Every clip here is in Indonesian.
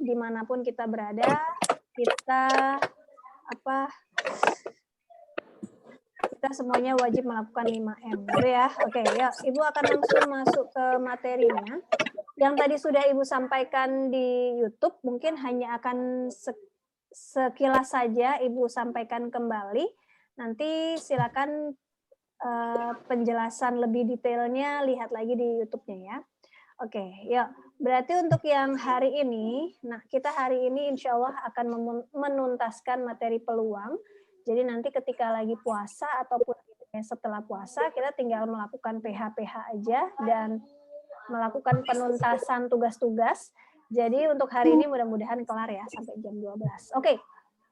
dimanapun kita berada, kita semuanya wajib melakukan 5M, gitu ya. Oke, ya, Ibu akan langsung masuk ke materinya. Yang tadi sudah Ibu sampaikan di YouTube, mungkin hanya akan sekilas saja Ibu sampaikan kembali. Nanti silakan penjelasan lebih detailnya lihat lagi di YouTube-nya ya. Oke, yuk. Berarti untuk yang hari ini, nah kita hari ini insya Allah akan menuntaskan materi peluang. Jadi nanti ketika lagi puasa ataupun setelah puasa, kita tinggal melakukan PH-PH aja dan melakukan penuntasan tugas-tugas. Jadi untuk hari ini mudah-mudahan kelar ya sampai jam 12. Oke,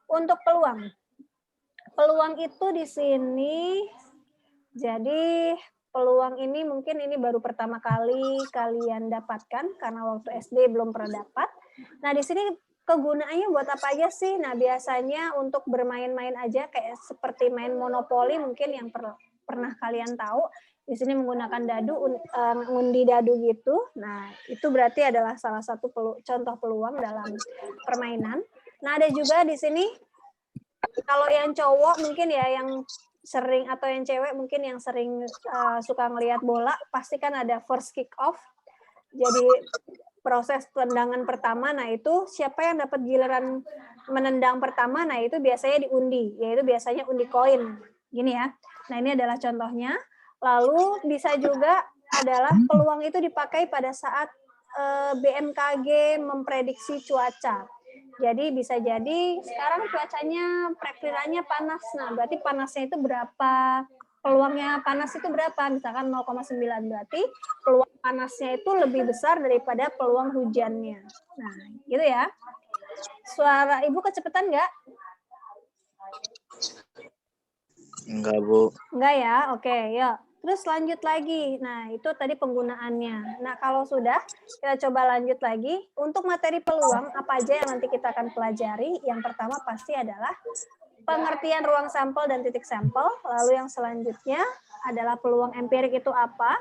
untuk peluang. Peluang itu di sini, jadi peluang ini mungkin ini baru pertama kali kalian dapatkan karena waktu SD belum pernah dapat. Nah, di sini kegunaannya buat apa aja sih? Nah, biasanya untuk bermain-main aja kayak seperti main monopoli mungkin yang pernah kalian tahu. Di sini menggunakan dadu, ngundi dadu gitu. Nah, itu berarti adalah salah satu contoh peluang dalam permainan. Nah, ada juga di sini kalau yang cowok mungkin ya yang sering atau yang cewek mungkin yang sering suka ngelihat bola pasti kan ada first kick off. Jadi proses tendangan pertama, nah itu siapa yang dapat giliran menendang pertama, nah itu biasanya diundi, yaitu biasanya undi koin. Gini ya. Nah, ini adalah contohnya. Lalu bisa juga adalah peluang itu dipakai pada saat BMKG memprediksi cuaca. Jadi bisa jadi sekarang cuacanya perkiraannya panas. Nah, berarti panasnya itu berapa? Peluangnya panas itu berapa? Misalkan 0,9. Berarti peluang panasnya itu lebih besar daripada peluang hujannya. Nah, gitu ya. Suara Ibu kecepatan nggak? Enggak, Bu. Enggak ya? Oke, yuk. Terus lanjut lagi. Nah, itu tadi penggunaannya. Nah, kalau sudah, kita coba lanjut lagi. Untuk materi peluang, apa aja yang nanti kita akan pelajari? Yang pertama pasti adalah pengertian ruang sampel dan titik sampel. Lalu yang selanjutnya adalah peluang empirik itu apa?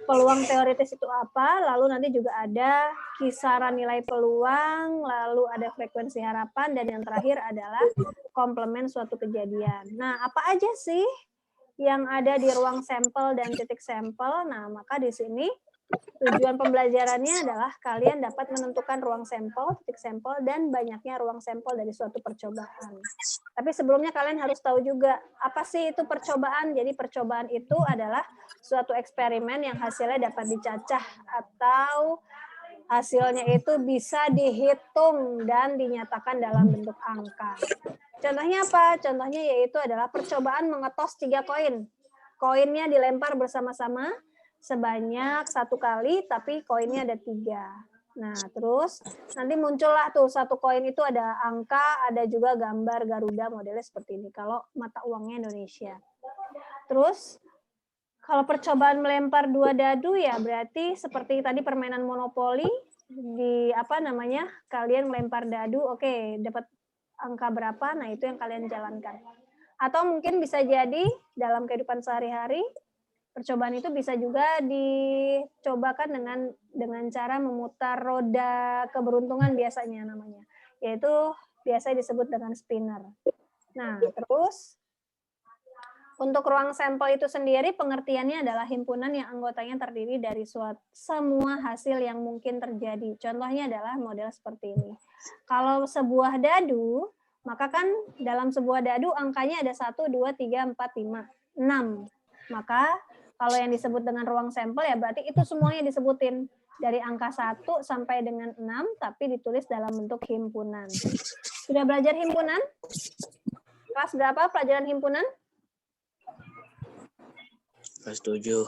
Peluang teoritis itu apa? Lalu nanti juga ada kisaran nilai peluang, lalu ada frekuensi harapan, dan yang terakhir adalah komplement suatu kejadian. Nah, apa aja sih yang ada di ruang sampel dan titik sampel? Nah, maka di sini tujuan pembelajarannya adalah kalian dapat menentukan ruang sampel, titik sampel, dan banyaknya ruang sampel dari suatu percobaan. Tapi sebelumnya kalian harus tahu juga, apa sih itu percobaan? Jadi percobaan itu adalah suatu eksperimen yang hasilnya dapat dicacah atau hasilnya itu bisa dihitung dan dinyatakan dalam bentuk angka. Contohnya apa? Contohnya yaitu adalah percobaan mengetos 3 koin. Koinnya dilempar bersama-sama sebanyak 1 kali, tapi koinnya ada 3. Nah, terus nanti muncullah tuh 1 koin itu ada angka, ada juga gambar Garuda modelnya seperti ini. Kalau mata uangnya Indonesia. Terus kalau percobaan melempar 2 dadu ya berarti seperti tadi permainan monopoli di kalian melempar dadu, oke, dapat angka berapa, nah itu yang kalian jalankan. Atau mungkin bisa jadi dalam kehidupan sehari-hari, percobaan itu bisa juga dicobakan dengan cara memutar roda keberuntungan biasanya namanya, yaitu biasa disebut dengan spinner. Nah, terus untuk ruang sampel itu sendiri pengertiannya adalah himpunan yang anggotanya terdiri dari semua hasil yang mungkin terjadi. Contohnya adalah model seperti ini. Kalau sebuah dadu, maka kan dalam sebuah dadu angkanya ada 1, 2, 3, 4, 5, 6. Maka kalau yang disebut dengan ruang sampel ya berarti itu semuanya disebutin. Dari angka 1 sampai dengan 6, tapi ditulis dalam bentuk himpunan. Sudah belajar himpunan? Kelas berapa pelajaran himpunan? Kelas 7.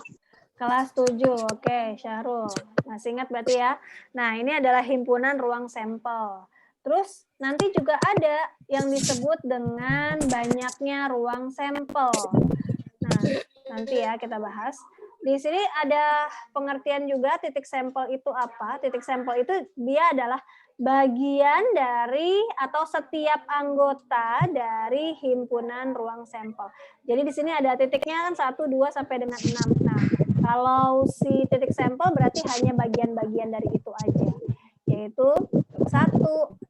Kelas 7, oke, Syahrul. Masih ingat berarti ya? Nah, ini adalah himpunan ruang sampel. Terus nanti juga ada yang disebut dengan banyaknya ruang sampel. Nah, nanti ya kita bahas. Di sini ada pengertian juga titik sampel itu apa. Titik sampel itu dia adalah bagian dari atau setiap anggota dari himpunan ruang sampel. Jadi di sini ada titiknya kan 1, 2 sampai dengan 6. Nah, kalau si titik sampel berarti hanya bagian-bagian dari itu aja. Yaitu 1, 2,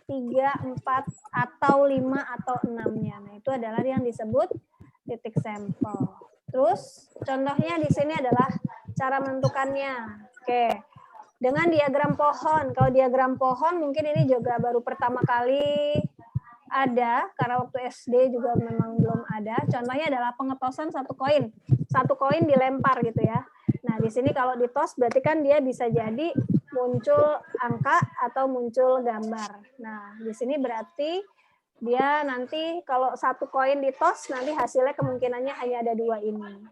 3, 4, atau 5 atau 6-nya. Nah, itu adalah yang disebut titik sampel. Terus contohnya di sini adalah cara menentukannya. Oke. Dengan diagram pohon. Kalau diagram pohon mungkin ini juga baru pertama kali ada, karena waktu SD juga memang belum ada. Contohnya adalah pengetosan satu koin. Satu koin dilempar gitu ya. Nah, di sini kalau ditos berarti kan dia bisa jadi muncul angka atau muncul gambar. Nah, di sini berarti dia nanti kalau satu koin ditos, nanti hasilnya kemungkinannya hanya ada 2 ini.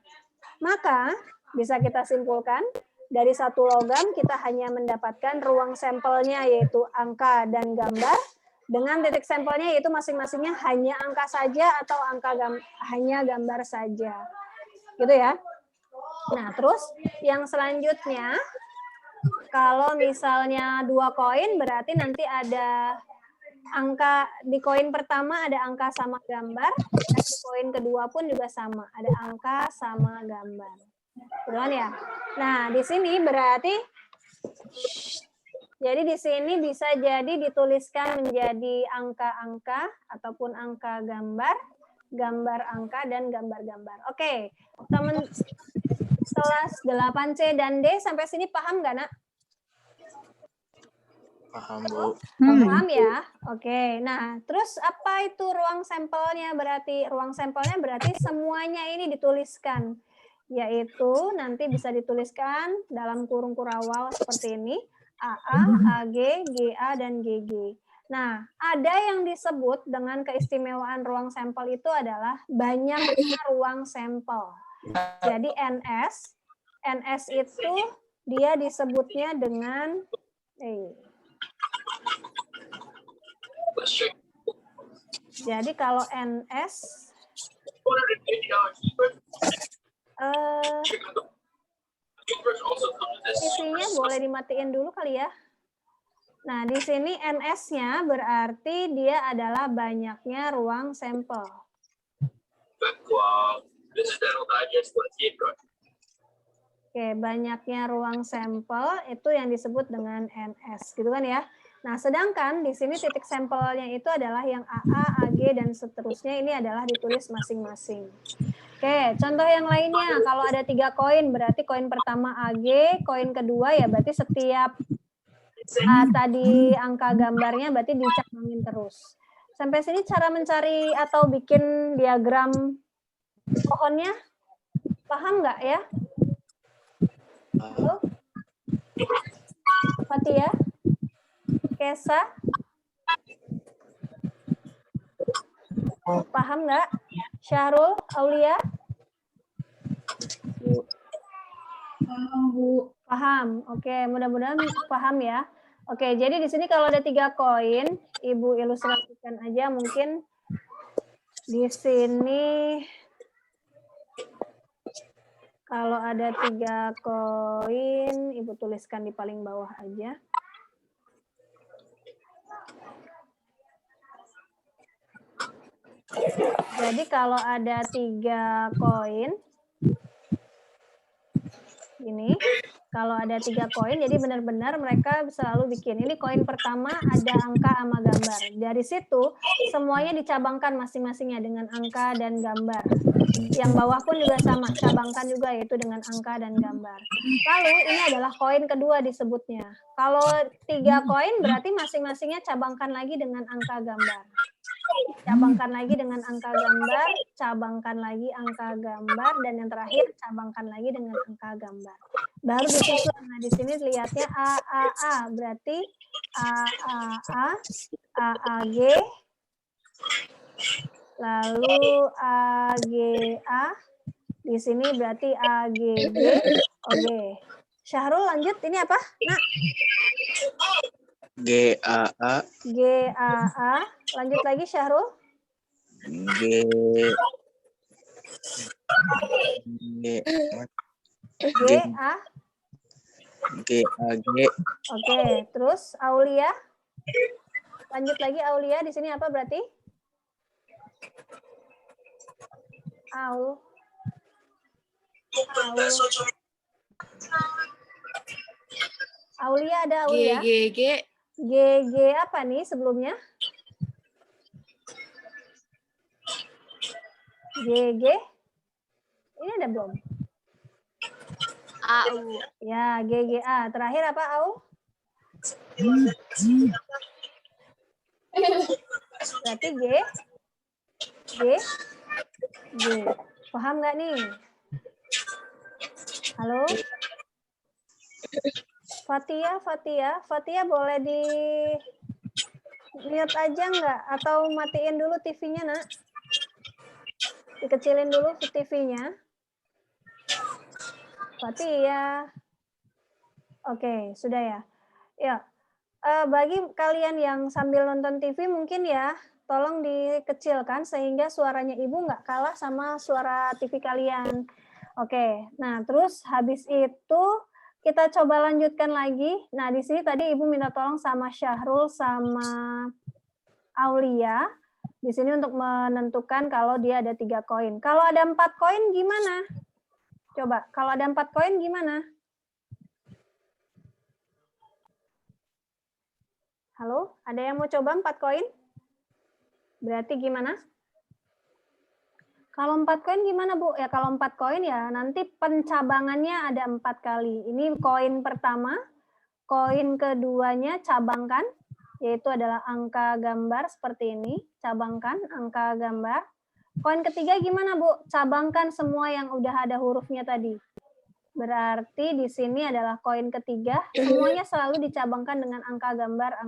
Maka bisa kita simpulkan, dari satu logam kita hanya mendapatkan ruang sampelnya yaitu angka dan gambar, dengan titik sampelnya yaitu masing-masingnya hanya angka saja atau hanya gambar saja. Gitu ya. Nah, terus yang selanjutnya, kalau misalnya 2 koin berarti nanti ada angka di koin pertama ada angka sama gambar, dan di koin kedua pun juga sama, ada angka sama gambar. Betul ya? Nah, di sini berarti jadi di sini bisa jadi dituliskan menjadi angka-angka ataupun angka gambar, gambar angka dan gambar-gambar. Oke, teman kelas 8C dan D sampai sini paham nggak, Nak? Paham, Bu. Paham ya? Oke. Nah, terus apa itu ruang sampelnya? Berarti ruang sampelnya berarti semuanya ini dituliskan, yaitu nanti bisa dituliskan dalam kurung kurawal seperti ini, AA, AG, GA, dan GG. Nah, ada yang disebut dengan keistimewaan ruang sampel itu adalah banyaknya ruang sampel. Jadi NS itu dia disebutnya dengan jadi kalau NS isinya boleh dimatiin dulu kali ya. Nah, di sini NS-nya berarti dia adalah banyaknya ruang sampel. Oke, banyaknya ruang sampel itu yang disebut dengan NS, gitu kan ya. Nah, sedangkan di sini titik sampelnya itu adalah yang AA, AG, dan seterusnya ini adalah ditulis masing-masing. Oke, contoh yang lainnya, kalau ada 3 koin, berarti koin pertama AG, koin kedua ya berarti setiap tadi angka gambarnya berarti dicabangin terus. Sampai sini cara mencari atau bikin diagram pohonnya, paham nggak ya? Halo? Fatia? Kesa? Paham nggak? Syahrul? Aulia? Paham, Bu. Paham. Oke, mudah-mudahan paham ya. Oke, jadi di sini kalau ada 3 koin, Ibu ilustrasikan aja mungkin di sini kalau ada 3 koin, Ibu tuliskan di paling bawah aja. Jadi kalau ada 3 koin, ini, kalau ada 3 koin, jadi benar-benar mereka selalu bikin. Ini koin pertama ada angka sama gambar. Dari situ semuanya dicabangkan masing-masingnya dengan angka dan gambar. Yang bawah pun juga sama, cabangkan juga yaitu dengan angka dan gambar. Lalu ini adalah koin kedua disebutnya. Kalau 3 koin berarti masing-masingnya cabangkan lagi dengan angka gambar. Cabangkan lagi dengan angka gambar, cabangkan lagi angka gambar, dan yang terakhir cabangkan lagi dengan angka gambar. Baru disusun. Nah, di sini lihatnya AAA, berarti AAA, AAG, lalu AGA, di sini berarti AGG, oke. Syahrul lanjut, ini apa? Nah. GAA. GAA, lanjut lagi Syahrul. GAG. Oke, terus Aulia. Lanjut lagi Aulia, di sini apa berarti? Aulia ada Aulia? GGG. GG apa nih sebelumnya? GG. Ini ada belum? AU. Ya, GGA. Terakhir apa, Au? Berarti G. Paham nggak nih? Halo? Fatia boleh di mute aja nggak? Atau matiin dulu TV-nya, nak? Dikecilin dulu TV-nya. Fatia. Oke, sudah ya. Ya, bagi kalian yang sambil nonton TV mungkin ya, tolong dikecilkan sehingga suaranya ibu nggak kalah sama suara TV kalian. Oke, nah terus habis itu kita coba lanjutkan lagi. Nah di sini tadi ibu minta tolong sama Syahrul sama Aulia. Di sini untuk menentukan kalau dia ada 3 koin. Kalau ada 4 koin gimana? Coba, kalau ada 4 koin gimana? Halo, ada yang mau coba 4 koin? Berarti gimana? Kalau 4 koin gimana, Bu? Ya kalau 4 koin ya nanti pencabangannya ada 4 kali. Ini koin pertama, koin keduanya cabangkan, yaitu adalah angka gambar seperti ini. Cabangkan angka gambar. Koin ketiga gimana, Bu? Cabangkan semua yang udah ada hurufnya tadi. Berarti di sini adalah koin ketiga, semuanya selalu dicabangkan dengan angka gambar.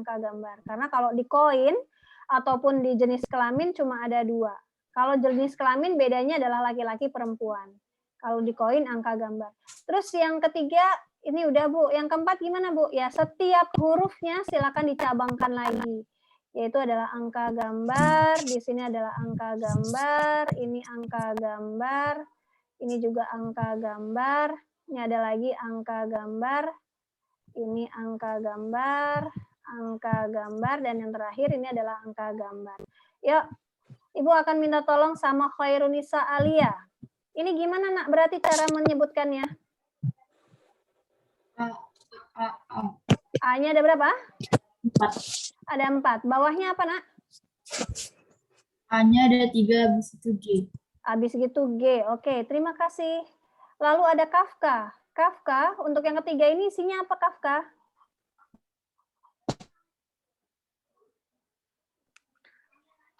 Karena kalau di koin ataupun di jenis kelamin cuma ada 2. Kalau jenis kelamin bedanya adalah laki-laki perempuan. Kalau di koin angka gambar. Terus yang ketiga, ini udah Bu. Yang keempat gimana Bu? Ya setiap hurufnya silakan dicabangkan lagi. Yaitu adalah angka gambar, di sini adalah angka gambar, ini angka gambar, ini juga angka gambar. Ini ada lagi angka gambar, ini angka gambar, dan yang terakhir ini adalah angka gambar. Yuk, Ibu akan minta tolong sama Khairunisa Alia. Ini gimana, Nak? Berarti cara menyebutkannya? A-nya ada berapa? 4. Ada 4. Bawahnya apa, Nak? A-nya ada 3, habis itu G. Habis gitu G. Oke, terima kasih. Lalu ada Kafka. Kafka, untuk yang ketiga ini isinya apa, Kafka?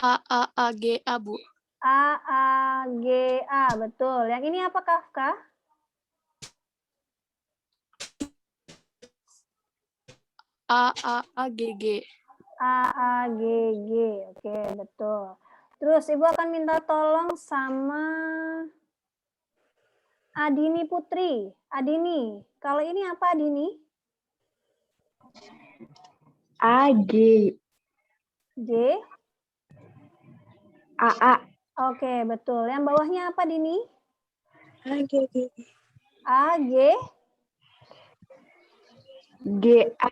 A, Bu. A, betul. Yang ini apa, Kafka? G. G. Oke, betul. Terus Ibu akan minta tolong sama Adini Putri. Adini, kalau ini apa, Adini? AG. G. AA. Oke, betul. Yang bawahnya apa, Dini? AG. A, G. GA.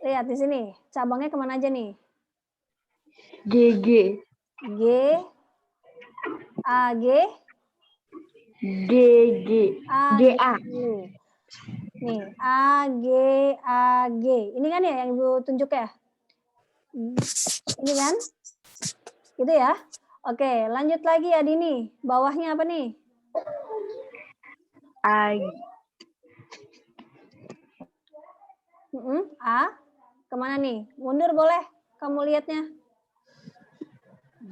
Lihat di sini. Cabangnya kemana aja nih? GG. G. A, G. GG. A, GA. G. Nih, A, G. Ini kan ya yang Ibu tunjuk ya? Ini kan? Gitu ya? Oke, lanjut lagi ya, Dini. Bawahnya apa nih? A. A. Kemana nih? Mundur boleh? Kamu lihatnya.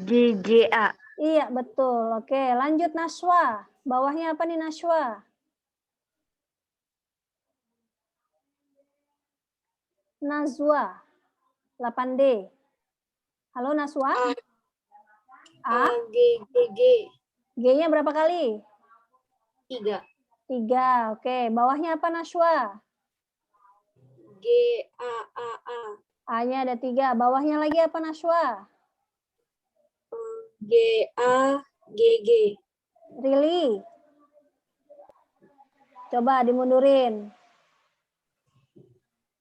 GGA. Iya, betul. Oke, lanjut Naswa. Bawahnya apa nih, Naswa? Nazwa. 8D. Halo, Naswa? A. G. G-nya berapa kali? 3. 3. Oke, bawahnya apa, Naswa? G, A. A-nya ada 3. Bawahnya lagi apa, Naswa? G, A, G. Really? Coba dimundurin.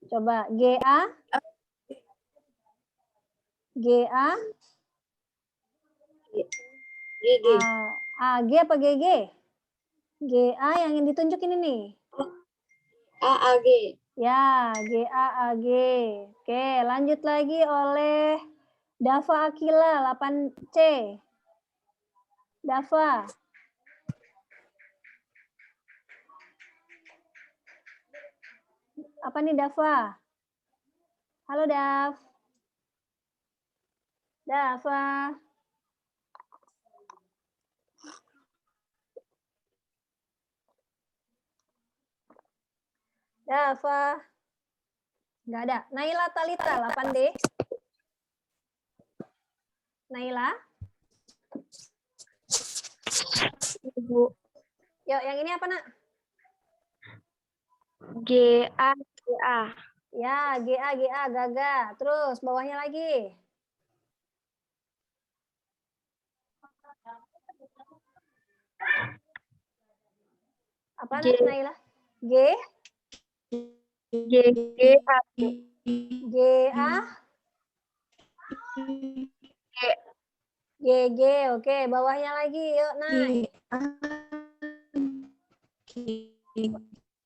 Coba GA. GA. GG. AG apa GG? GA yang ditunjuk ini nih. AG. Ya, GAAG. Oke, lanjut lagi oleh Dava Akila 8C. Dava. Apa nih Dava? Halo Dav. Dava. Dava. Nggak ada. Naila Talita 8D. Naila. Ibu. Yuk, yang ini apa nak? GA. Ya, GA, Gaga. Terus bawahnya lagi. Apa G. nak, Naila? G, GA. GA, GG. Oke, bawahnya lagi. Yuk, naik.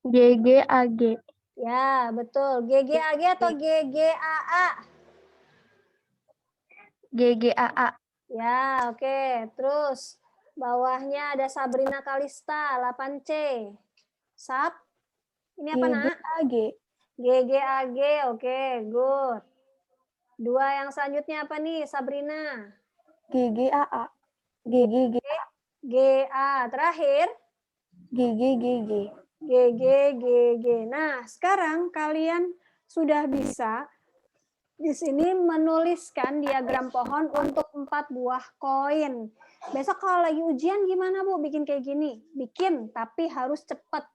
GGAG. Ya, betul. GGAG atau GGAA? GGAA. Ya, oke. Terus bawahnya ada Sabrina Kalista 8C. Sab. Ini apa nak? GGAG. GGAG. Oke, good. Dua yang selanjutnya apa nih, Sabrina? GGAA. GGG. GA. Terakhir GGGG. GG. Nah, sekarang kalian sudah bisa di sini menuliskan diagram pohon untuk 4 buah koin. Besok kalau lagi ujian gimana Bu? Bikin kayak gini? Bikin, tapi harus cepat.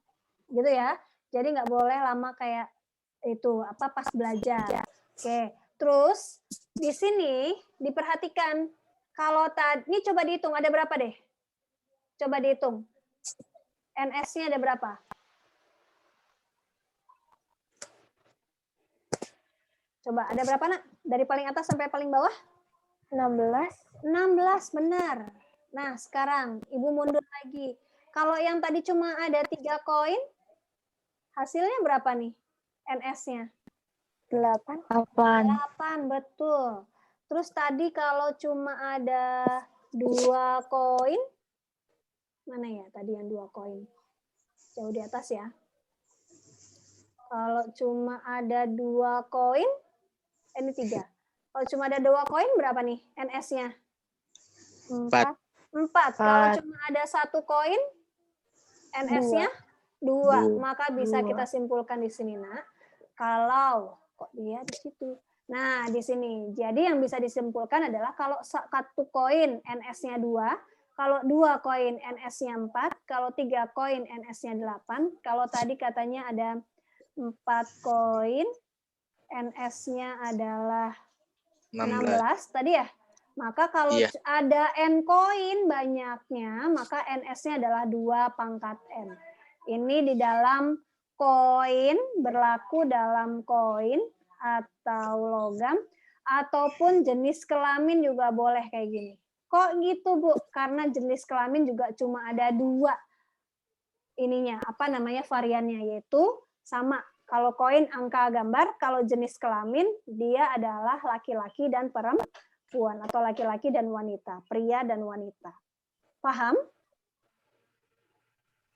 Gitu ya. Jadi nggak boleh lama kayak itu pas belajar. Oke. Terus di sini diperhatikan kalau tadi ini coba dihitung ada berapa deh? Coba dihitung. NS-nya ada berapa? Coba ada berapa nak? Dari paling atas sampai paling bawah? 16. 16, benar. Nah, sekarang Ibu mundur lagi. Kalau yang tadi cuma ada 3 koin, hasilnya berapa nih? NS-nya? 8. 8, betul. Terus tadi kalau cuma ada 2 koin, mana ya tadi yang 2 koin? Jauh di atas ya. Kalau cuma ada 2 koin, ini 3. Kalau cuma ada 2 koin berapa nih NS-nya? 4. 4. Kalau cuma ada 1 koin, NS-nya 2. Maka bisa kita simpulkan di sini, nak. Kalau kok dia di situ. Nah, di sini. Jadi yang bisa disimpulkan adalah kalau 1 koin NS-nya 2, kalau 2 koin NS-nya 4, kalau 3 koin NS-nya 8, kalau tadi katanya ada 4 koin NS-nya adalah 16 tadi ya. Maka kalau ada N koin banyaknya, maka NS-nya adalah 2 pangkat N. Ini di dalam koin, berlaku dalam koin atau logam, ataupun jenis kelamin juga boleh kayak gini. Kok gitu Bu? Karena jenis kelamin juga cuma ada 2 ininya, variannya, yaitu sama. Kalau koin angka gambar, kalau jenis kelamin dia adalah laki-laki dan perempuan atau laki-laki dan wanita, pria dan wanita. Paham?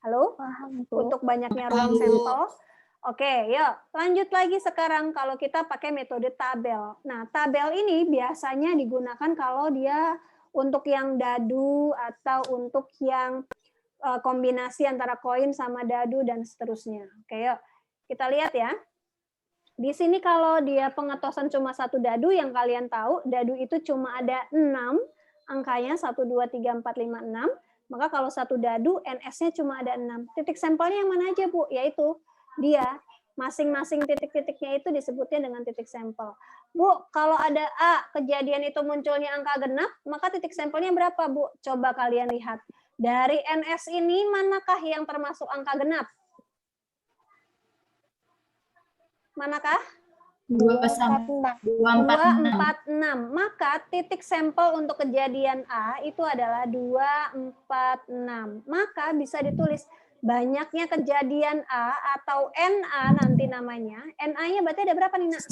Halo? Paham, Bu. Untuk banyaknya ruang sampel. Oke, yuk lanjut lagi sekarang kalau kita pakai metode tabel. Nah, tabel ini biasanya digunakan kalau dia untuk yang dadu atau untuk yang kombinasi antara koin sama dadu dan seterusnya. Oke, yuk. Kita lihat ya. Di sini kalau dia pengetosan cuma 1 dadu, yang kalian tahu, dadu itu cuma ada 6 angkanya, 1, 2, 3, 4, 5, 6. Maka kalau 1 dadu, NS-nya cuma ada 6. Titik sampelnya yang mana aja, Bu? Yaitu dia, masing-masing titik-titiknya itu disebutnya dengan titik sampel. Bu, kalau ada A, kejadian itu munculnya angka genap, maka titik sampelnya berapa, Bu? Coba kalian lihat. Dari NS ini, manakah yang termasuk angka genap? Manakah? 246. 246. Maka titik sampel untuk kejadian A itu adalah 246. Maka bisa ditulis Banyaknya kejadian A atau NA nanti namanya. NA-nya berarti ada berapa nih, Nak?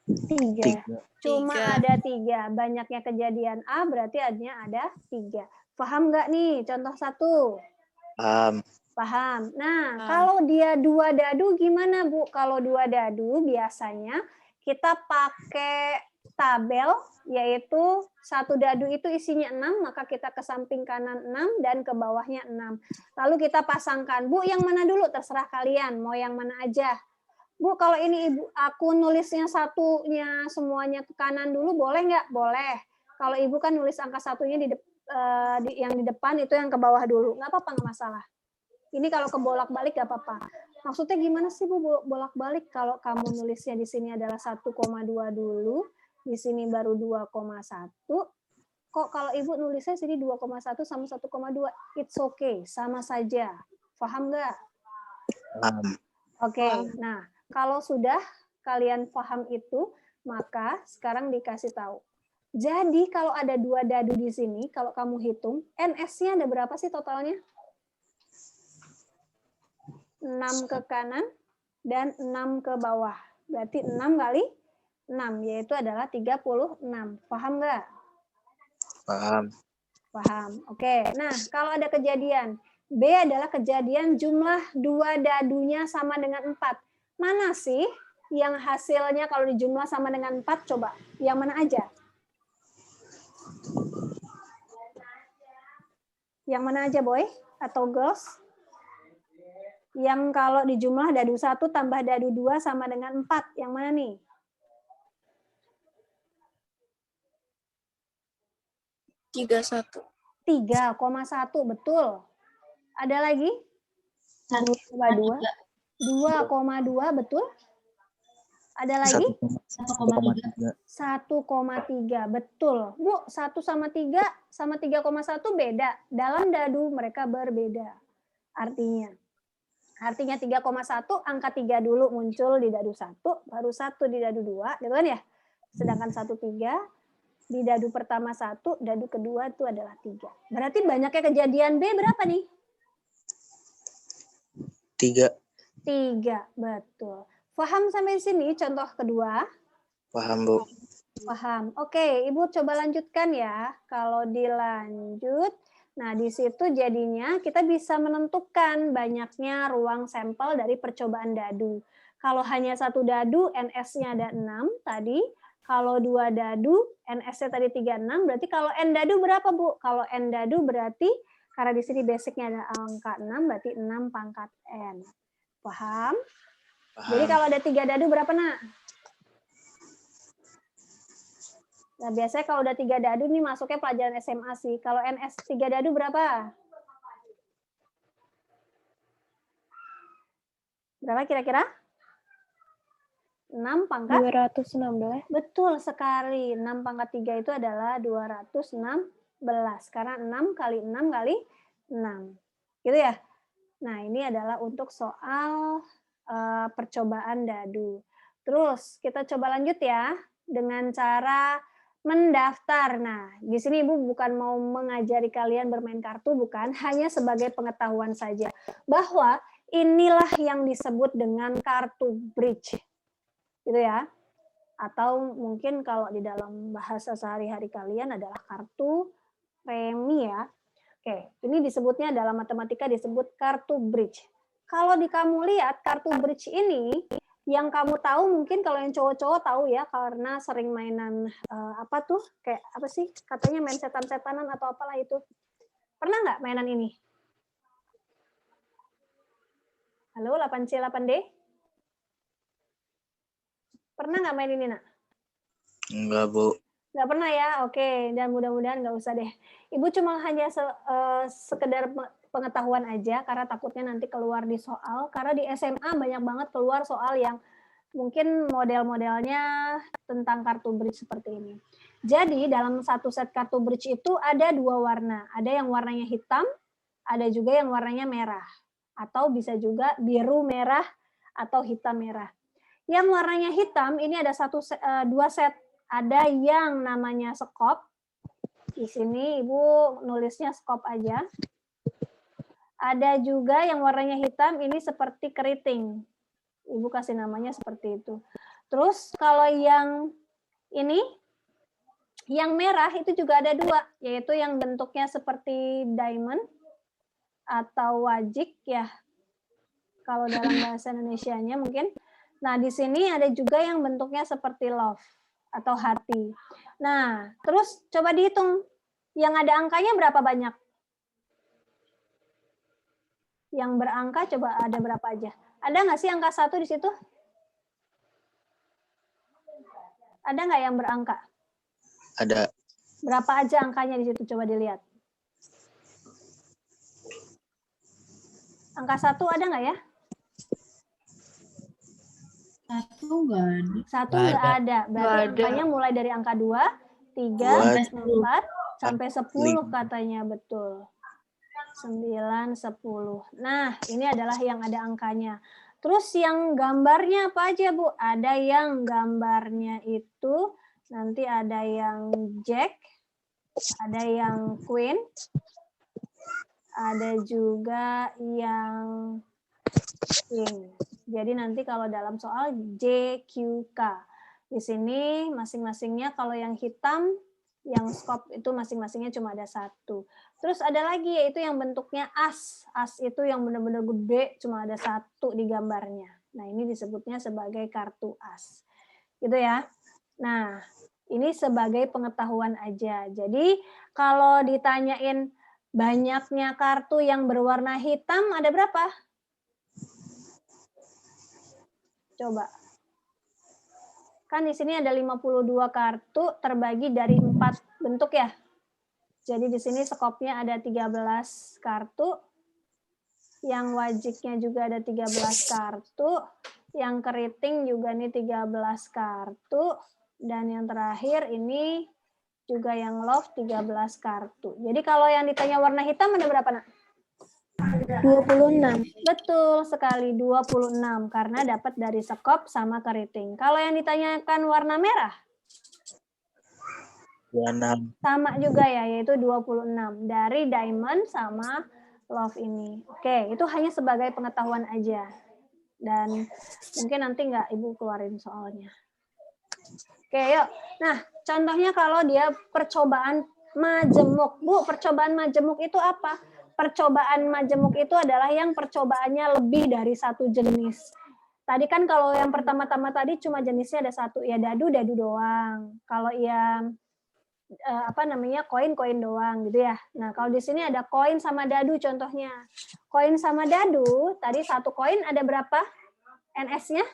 3. Cuma ada 3. Banyaknya kejadian A berarti ada 3. Paham nggak nih? Contoh 1. Paham. Paham. Nah, kalau dia 2 dadu gimana, Bu? Kalau 2 dadu biasanya kita pakai tabel, yaitu 1 dadu itu isinya 6, maka kita ke samping kanan 6 dan ke bawahnya 6. Lalu kita pasangkan. Bu, yang mana dulu? Terserah kalian, mau yang mana aja. Bu, kalau ini Ibu, aku nulisnya satunya semuanya ke kanan dulu, boleh nggak? Boleh. Kalau Ibu kan nulis angka satunya yang di depan, itu yang ke bawah dulu. Nggak apa-apa, nggak masalah. Ini kalau kebolak-balik nggak apa-apa. Maksudnya gimana sih, Bu, bolak-balik? Kalau kamu nulisnya di sini adalah 1,2 dulu, di sini baru 2,1. Kok kalau Ibu nulisnya sini 2,1 sama 1,2? It's okay, sama saja. Paham nggak? Paham. Oke, nah kalau sudah kalian paham itu, maka sekarang dikasih tahu. Jadi kalau ada 2 dadu di sini, kalau kamu hitung, NS-nya ada berapa sih totalnya? 6 ke kanan dan 6 ke bawah. Berarti 6 kali 6, yaitu adalah 36. Paham nggak? Paham. Paham. Oke, nah kalau ada kejadian, B adalah kejadian jumlah 2 dadunya sama dengan 4. Mana sih yang hasilnya kalau dijumlah sama dengan 4? Coba, yang mana aja? Yang mana aja, boy? Atau girls? Yang kalau dijumlah dadu 1 tambah dadu 2 sama dengan 4. Yang mana nih? 3,1. 3,1, betul. Ada lagi? 1,2. 2,2, betul. Ada lagi? 1,3. 1,3, betul. Bu, 1 sama 3 sama 3,1 beda. Dalam dadu mereka berbeda. Artinya 3,1, angka 3 dulu muncul di dadu 1, baru 1 di dadu 2, gitu kan ya? Sedangkan 1, 3, di dadu pertama 1, dadu kedua itu adalah 3. Berarti banyaknya kejadian B berapa nih? 3. 3, betul. Paham sampai sini contoh kedua? Paham, Bu. Paham. Oke, Ibu coba lanjutkan ya. Kalau dilanjut, nah di situ jadinya kita bisa menentukan banyaknya ruang sampel dari percobaan dadu. Kalau hanya 1 dadu, NS-nya ada 6 tadi. Kalau 2 dadu, NS-nya tadi 36. Berarti kalau N dadu berapa, Bu? Kalau N dadu berarti, karena di sini basicnya ada angka 6, berarti 6 pangkat N. Paham? Jadi kalau ada 3 dadu berapa, Nak? Nah, biasanya kalau udah 3 dadu nih masuknya pelajaran SMA sih. Kalau NS 3 dadu berapa? Berapa kira-kira? 6 pangkat? 216. Betul sekali. 6 pangkat 3 itu adalah 216. Karena 6 kali 6 kali 6. Gitu ya? Nah, ini adalah untuk soal percobaan dadu. Terus kita coba lanjut ya dengan cara mendaftar. Nah, di sini Ibu bukan mau mengajari kalian bermain kartu, bukan, hanya sebagai pengetahuan saja bahwa inilah yang disebut dengan kartu bridge, gitu ya. Atau mungkin kalau di dalam bahasa sehari-hari kalian adalah kartu premi ya. Oke, ini disebutnya dalam matematika disebut kartu bridge. Kalau di kamu lihat kartu bridge ini, yang kamu tahu mungkin kalau yang cowok-cowok tahu ya, karena sering mainan apa tuh, kayak apa sih, katanya main setan-setanan atau apalah itu. Pernah nggak mainan ini? Halo, 8C, 8D? Pernah nggak main ini, Nak? Enggak, Bu. Nggak pernah ya? Oke, dan mudah-mudahan nggak usah deh. Ibu cuma hanya sekedar pengetahuan aja, karena takutnya nanti keluar di soal. Karena di SMA banyak banget keluar soal yang mungkin model-modelnya tentang kartu bridge seperti ini. Jadi dalam satu set kartu bridge itu ada 2 warna. Ada yang warnanya hitam, ada juga yang warnanya merah. Atau bisa juga biru merah atau hitam merah. Yang warnanya hitam ini ada 2 set. Ada yang namanya skop. Di sini Ibu nulisnya skop aja. Ada juga yang warnanya hitam, ini seperti keriting. Ibu kasih namanya seperti itu. Terus kalau yang ini, yang merah itu juga ada dua, yaitu yang bentuknya seperti diamond atau wajik ya. Kalau dalam bahasa Indonesianya mungkin. Nah, di sini ada juga yang bentuknya seperti love atau hati. Nah, terus coba dihitung. Yang ada angkanya berapa banyak? Yang berangka coba ada berapa aja? Ada nggak sih angka 1 di situ? Ada nggak yang berangka? Ada. Berapa aja angkanya di situ? Coba dilihat. Angka 1 ada nggak ya? Satu nggak ada. Berarti angkanya mulai dari angka 2, 3, 4, sampai 10 katanya. Betul. 9, 10. Nah, ini adalah yang ada angkanya. Terus yang gambarnya apa aja, Bu? Ada yang gambarnya itu, nanti ada yang Jack, ada yang Queen, ada juga yang King. Jadi nanti kalau dalam soal JQK. Di sini masing-masingnya kalau yang hitam, yang skop itu masing-masingnya cuma ada 1. Terus ada lagi yaitu yang bentuknya as. As itu yang benar-benar gede, cuma ada 1 di gambarnya. Nah, ini disebutnya sebagai kartu as. Gitu ya. Nah, ini sebagai pengetahuan aja. Jadi kalau ditanyain banyaknya kartu yang berwarna hitam ada berapa? Coba. Kan di sini ada 52 kartu terbagi dari 4 bentuk ya. Jadi di sini skopnya ada 13 kartu. Yang wajiknya juga ada 13 kartu. Yang keriting juga nih 13 kartu. Dan yang terakhir ini juga yang love 13 kartu. Jadi kalau yang ditanya warna hitam ada berapa, Nak? 26. Betul sekali, 26. Karena dapat dari sekop sama keriting. Kalau yang ditanyakan warna merah? 26. Sama juga ya, yaitu 26. Dari diamond sama love ini. Oke, itu hanya sebagai pengetahuan aja. Dan mungkin nanti nggak Ibu keluarin soalnya. Oke, yuk. Nah, contohnya kalau dia percobaan majemuk. Bu, percobaan majemuk itu apa? Percobaan majemuk itu adalah yang percobaannya lebih dari 1 jenis. Tadi kan kalau yang pertama-tama tadi cuma jenisnya ada 1, ya dadu doang. Kalau yang koin doang gitu ya. Nah, kalau di sini ada koin sama dadu contohnya. Koin sama dadu, tadi 1 koin ada berapa NS-nya?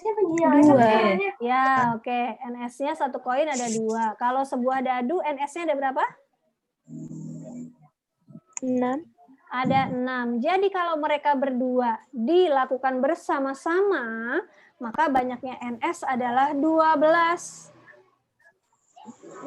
2. Ya, oke. NS-nya 1 koin ada 2. Kalau sebuah dadu, NS-nya ada berapa? 6. Ada 6. Jadi kalau mereka berdua dilakukan bersama-sama, maka banyaknya NS adalah 12.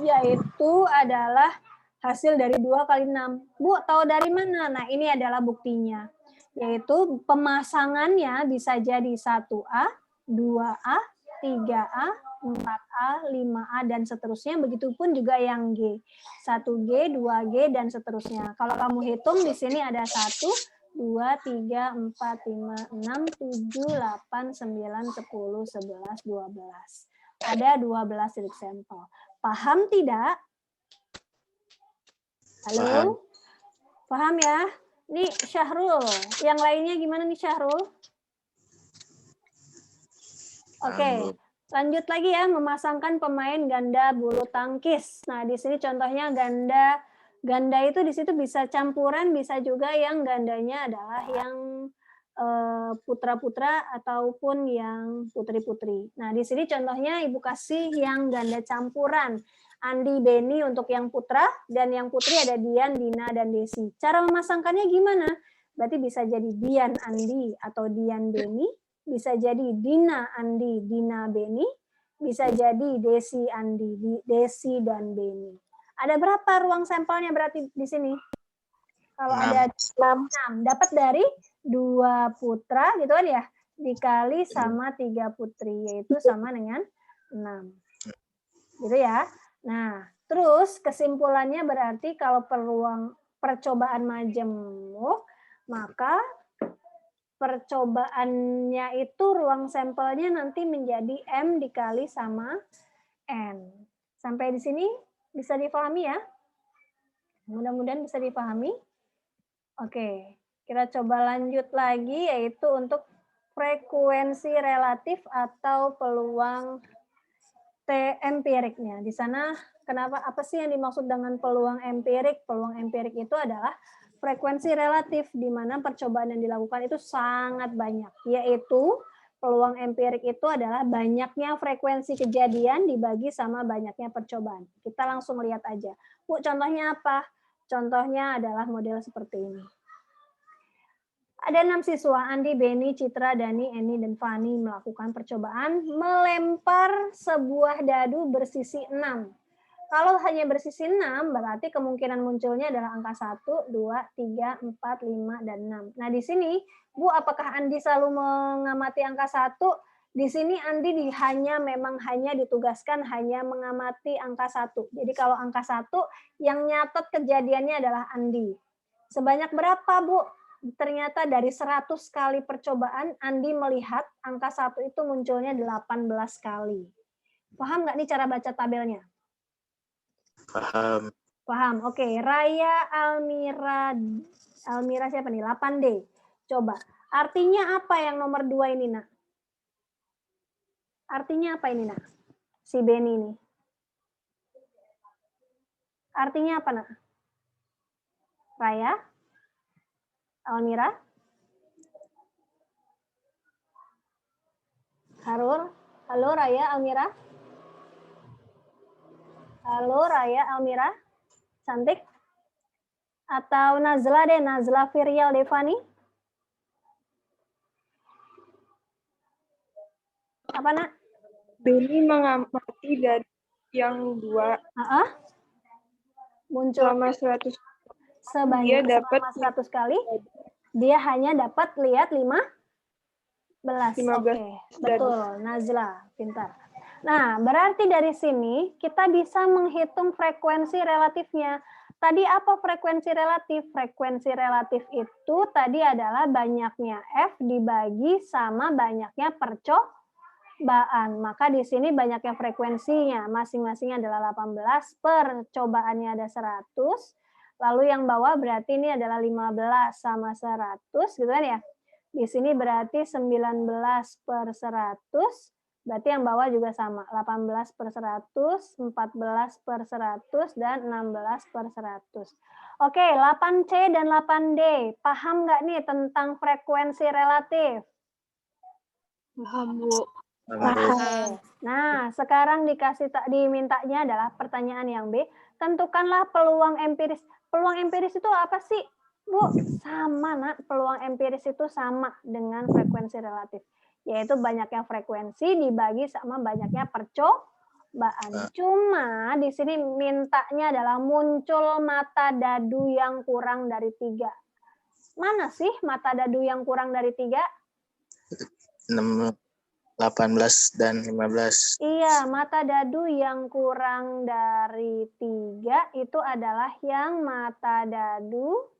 Yaitu adalah hasil dari 2 kali 6. Bu, tahu dari mana? Nah, ini adalah buktinya. Yaitu pemasangannya bisa jadi 1A, 2A, 3A, 4A, 5A, dan seterusnya. Begitupun juga yang G. 1G, 2G, dan seterusnya. Kalau kamu hitung, di sini ada 1, 2, 3, 4, 5, 6, 7, 8, 9, 10, 11, 12. Ada 12 titik sampel. Paham tidak? Halo? Paham ya? Nih Syahrul. Yang lainnya gimana nih Syahrul? Oke. Lanjut lagi ya, memasangkan pemain ganda bulu tangkis. Nah, di sini contohnya ganda itu di situ bisa campuran, bisa juga yang gandanya adalah yang putra-putra ataupun yang putri-putri. Nah, di sini contohnya Ibu kasih yang ganda campuran. Andi, Beni untuk yang putra, dan yang putri ada Dian, Dina, dan Desi. Cara memasangkannya gimana? Berarti bisa jadi Dian, Andi, atau Dian, Beni. Bisa jadi Dina, Andi, Dina, Beni. Bisa jadi Desi, Andi, Desi, dan Beni. Ada berapa ruang sampelnya berarti di sini? Kalau 6. ada 6, dapat dari 2 putra, gitu kan ya, dikali sama 3 putri, yaitu sama dengan 6. Gitu ya. Nah, Terus kesimpulannya berarti kalau percobaan majemuk, maka percobaannya itu ruang sampelnya nanti menjadi M dikali sama N. Sampai di sini bisa dipahami ya? Mudah-mudahan bisa dipahami. Oke, kita coba lanjut lagi yaitu untuk frekuensi relatif atau peluang T empiriknya. Di sana apa sih yang dimaksud dengan peluang empirik? Peluang empirik itu adalah frekuensi relatif di mana percobaan yang dilakukan itu sangat banyak, yaitu peluang empirik itu adalah banyaknya frekuensi kejadian dibagi sama banyaknya percobaan. Kita langsung lihat aja. Bu, contohnya apa? Contohnya adalah model seperti ini. Ada 6 siswa, Andi, Beni, Citra, Dani, Eni, dan Fani melakukan percobaan melempar sebuah dadu bersisi 6. Kalau hanya bersisi 6, berarti kemungkinan munculnya adalah angka 1, 2, 3, 4, 5, dan 6. Nah, di sini, Bu, apakah Andi selalu mengamati angka 1? Di sini Andi hanya ditugaskan hanya mengamati angka 1. Jadi kalau angka 1, yang nyatet kejadiannya adalah Andi. Sebanyak berapa, Bu? Ternyata dari 100 kali percobaan, Andi melihat angka 1 itu munculnya 18 kali. Paham nggak nih cara baca tabelnya? Paham. Paham. Oke, Raya Almira siapa nih? 8D. Coba. Artinya apa yang nomor 2 ini, Nak? Artinya apa ini, Nak? Si Beni ini. Artinya apa, Nak? Raya? Almira? Halo Raya, Almira? Halo Raya, Almira? Cantik? Atau Nazla deh, Nazla Virial Devani? Apa, Nak? Beni mengamati dari yang 2 Muncul selama 100 dia sebanyak dapat 100 kali. Dia hanya dapat lihat 15. Oke, betul, Nazla, pintar. Nah, berarti dari sini kita bisa menghitung frekuensi relatifnya. Tadi apa frekuensi relatif? Frekuensi relatif itu tadi adalah banyaknya F dibagi sama banyaknya percobaan. Maka di sini banyaknya frekuensinya, masing-masing adalah 18, percobaannya ada 100. Lalu yang bawah berarti ini adalah 15 sama 100, gitu kan ya. Di sini berarti 19 per 100, berarti yang bawah juga sama, 18 per 100, 14 per 100, dan 16 per 100. Oke, 8C dan 8D. Paham nggak nih tentang frekuensi relatif? Paham, Bu. Paham. Nah, sekarang dimintanya adalah pertanyaan yang B. Tentukanlah peluang empiris. Peluang empiris itu apa sih, Bu? Sama, Nak. Peluang empiris itu sama dengan frekuensi relatif. Yaitu banyaknya frekuensi dibagi sama banyaknya percobaan. Cuma di sini mintanya adalah muncul mata dadu yang kurang dari 3. Mana sih mata dadu yang kurang dari 3? 18 dan 15. Iya, mata dadu yang kurang dari 3 itu adalah yang mata dadu,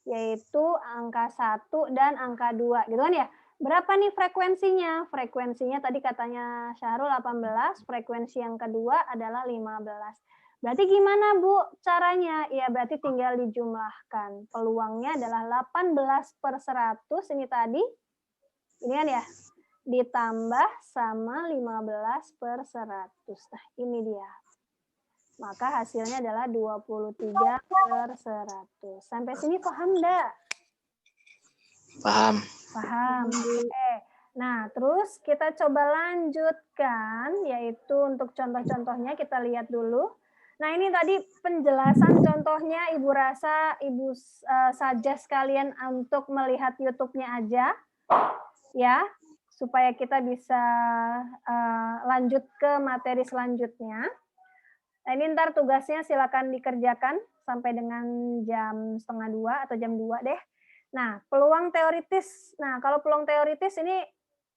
yaitu angka 1 dan angka 2. Gitu kan ya? Berapa nih frekuensinya? Frekuensinya tadi katanya Syahrul 18, frekuensi yang kedua adalah 15. Berarti gimana, Bu, caranya? Ya, berarti tinggal dijumlahkan. Peluangnya adalah 18 per 100, ini tadi. Ini kan ya? Ditambah sama 15 per 100. Nah, ini dia. Maka hasilnya adalah 23 per 100. Sampai sini paham enggak? Paham. Paham. Oke. Nah, terus kita coba lanjutkan, yaitu untuk contoh-contohnya kita lihat dulu. Nah, ini tadi penjelasan contohnya Ibu rasa Ibu saja sekalian untuk melihat YouTube-nya aja. Ya, supaya kita bisa lanjut ke materi selanjutnya. Nah, ini ntar tugasnya silakan dikerjakan sampai dengan jam 1:30 atau jam 2 deh. Nah, peluang teoritis. Nah, kalau peluang teoritis ini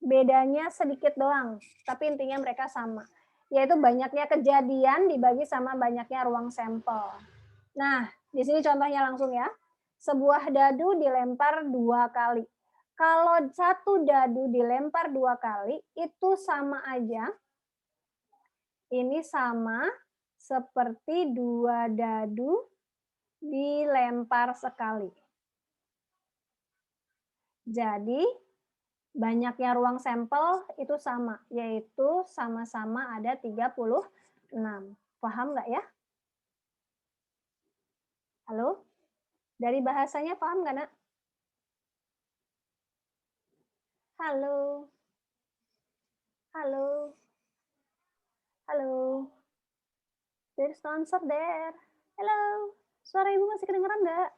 bedanya sedikit doang, tapi intinya mereka sama. yaitu banyaknya kejadian dibagi sama banyaknya ruang sampel. Nah, di sini contohnya langsung ya. Sebuah dadu dilempar 2 kali. Kalau satu dadu dilempar 2 kali, itu sama aja. Ini sama seperti 2 dadu dilempar sekali. Jadi, banyaknya ruang sampel itu sama, yaitu sama-sama ada 36. Paham nggak ya? Halo? Dari bahasanya paham nggak, Nak? Halo? Halo? Halo? There's no answer there. Halo? Suara Ibu masih kedengeran nggak?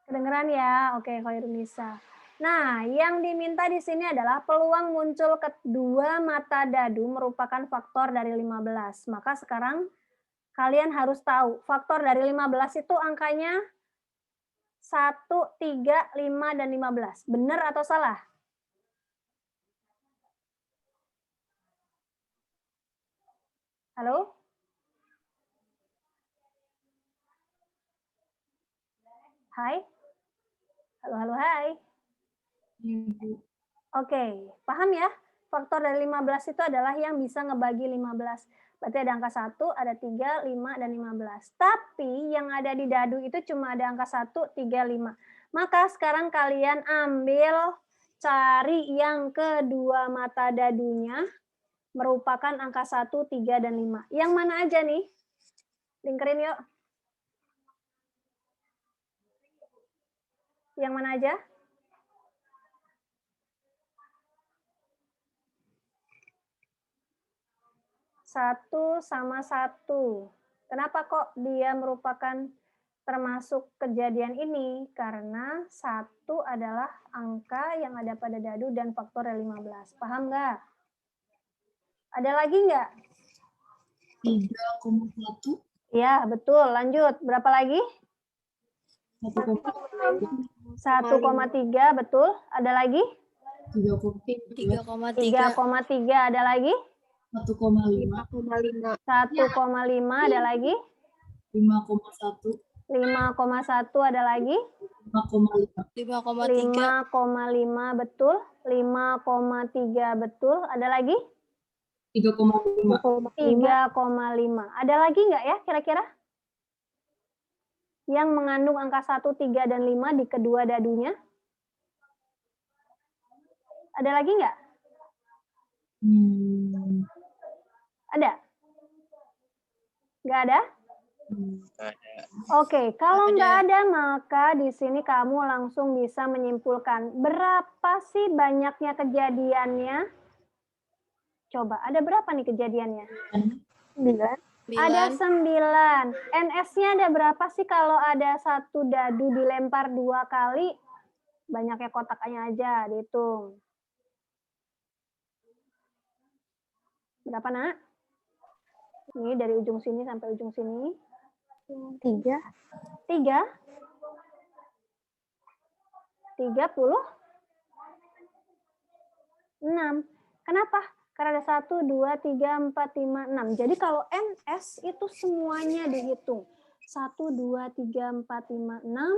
Kedengeran ya? Oke, Khairunisa. Nah, yang diminta di sini adalah peluang muncul kedua mata dadu merupakan faktor dari 15. Maka sekarang kalian harus tahu, faktor dari 15 itu angkanya 1, 3, 5, dan 15. Benar atau salah? Halo? Hai? Halo, halo, hai. Oke, paham ya? Faktor dari 15 itu adalah yang bisa ngebagi 15. Berarti ada angka 1, ada 3, 5, dan 15. Tapi yang ada di dadu itu cuma ada angka 1, 3, 5. Maka sekarang kalian ambil, cari yang kedua mata dadunya merupakan angka 1, 3, dan 5. Yang mana aja nih? Lingkerin yuk. Yang mana aja? Satu sama 1. Kenapa kok dia merupakan termasuk kejadian ini? Karena 1 adalah angka yang ada pada dadu dan faktor dari 15. Paham nggak? Ada lagi nggak? 3,1. Ya, betul. Lanjut. Berapa lagi? 1,3, betul. Ada lagi? 3,3. 3,3, ada lagi? 1,5. 1,5, ada lagi? 5,1. 5,1, ada lagi? 5,3. 5,5, betul. 5,3, betul. Ada lagi? 3,5. 3,5. Ada lagi nggak ya kira-kira? Yang mengandung angka 1, 3, dan 5 di kedua dadunya? Ada lagi nggak? Ada? Nggak ada? Oke, kalau nggak ada, maka di sini kamu langsung bisa menyimpulkan berapa sih banyaknya kejadiannya? Coba, ada berapa nih kejadiannya? 9. Ada 9. NS-nya ada berapa sih kalau ada satu dadu dilempar 2 kali? Banyaknya kotaknya aja, dihitung. Berapa, Nak? Ini dari ujung sini sampai ujung sini. 3. 3? 36. Kenapa? Karena ada 1, 2, 3, 4, 5, 6. Jadi kalau NS itu semuanya dihitung. 1, 2, 3, 4, 5, 6,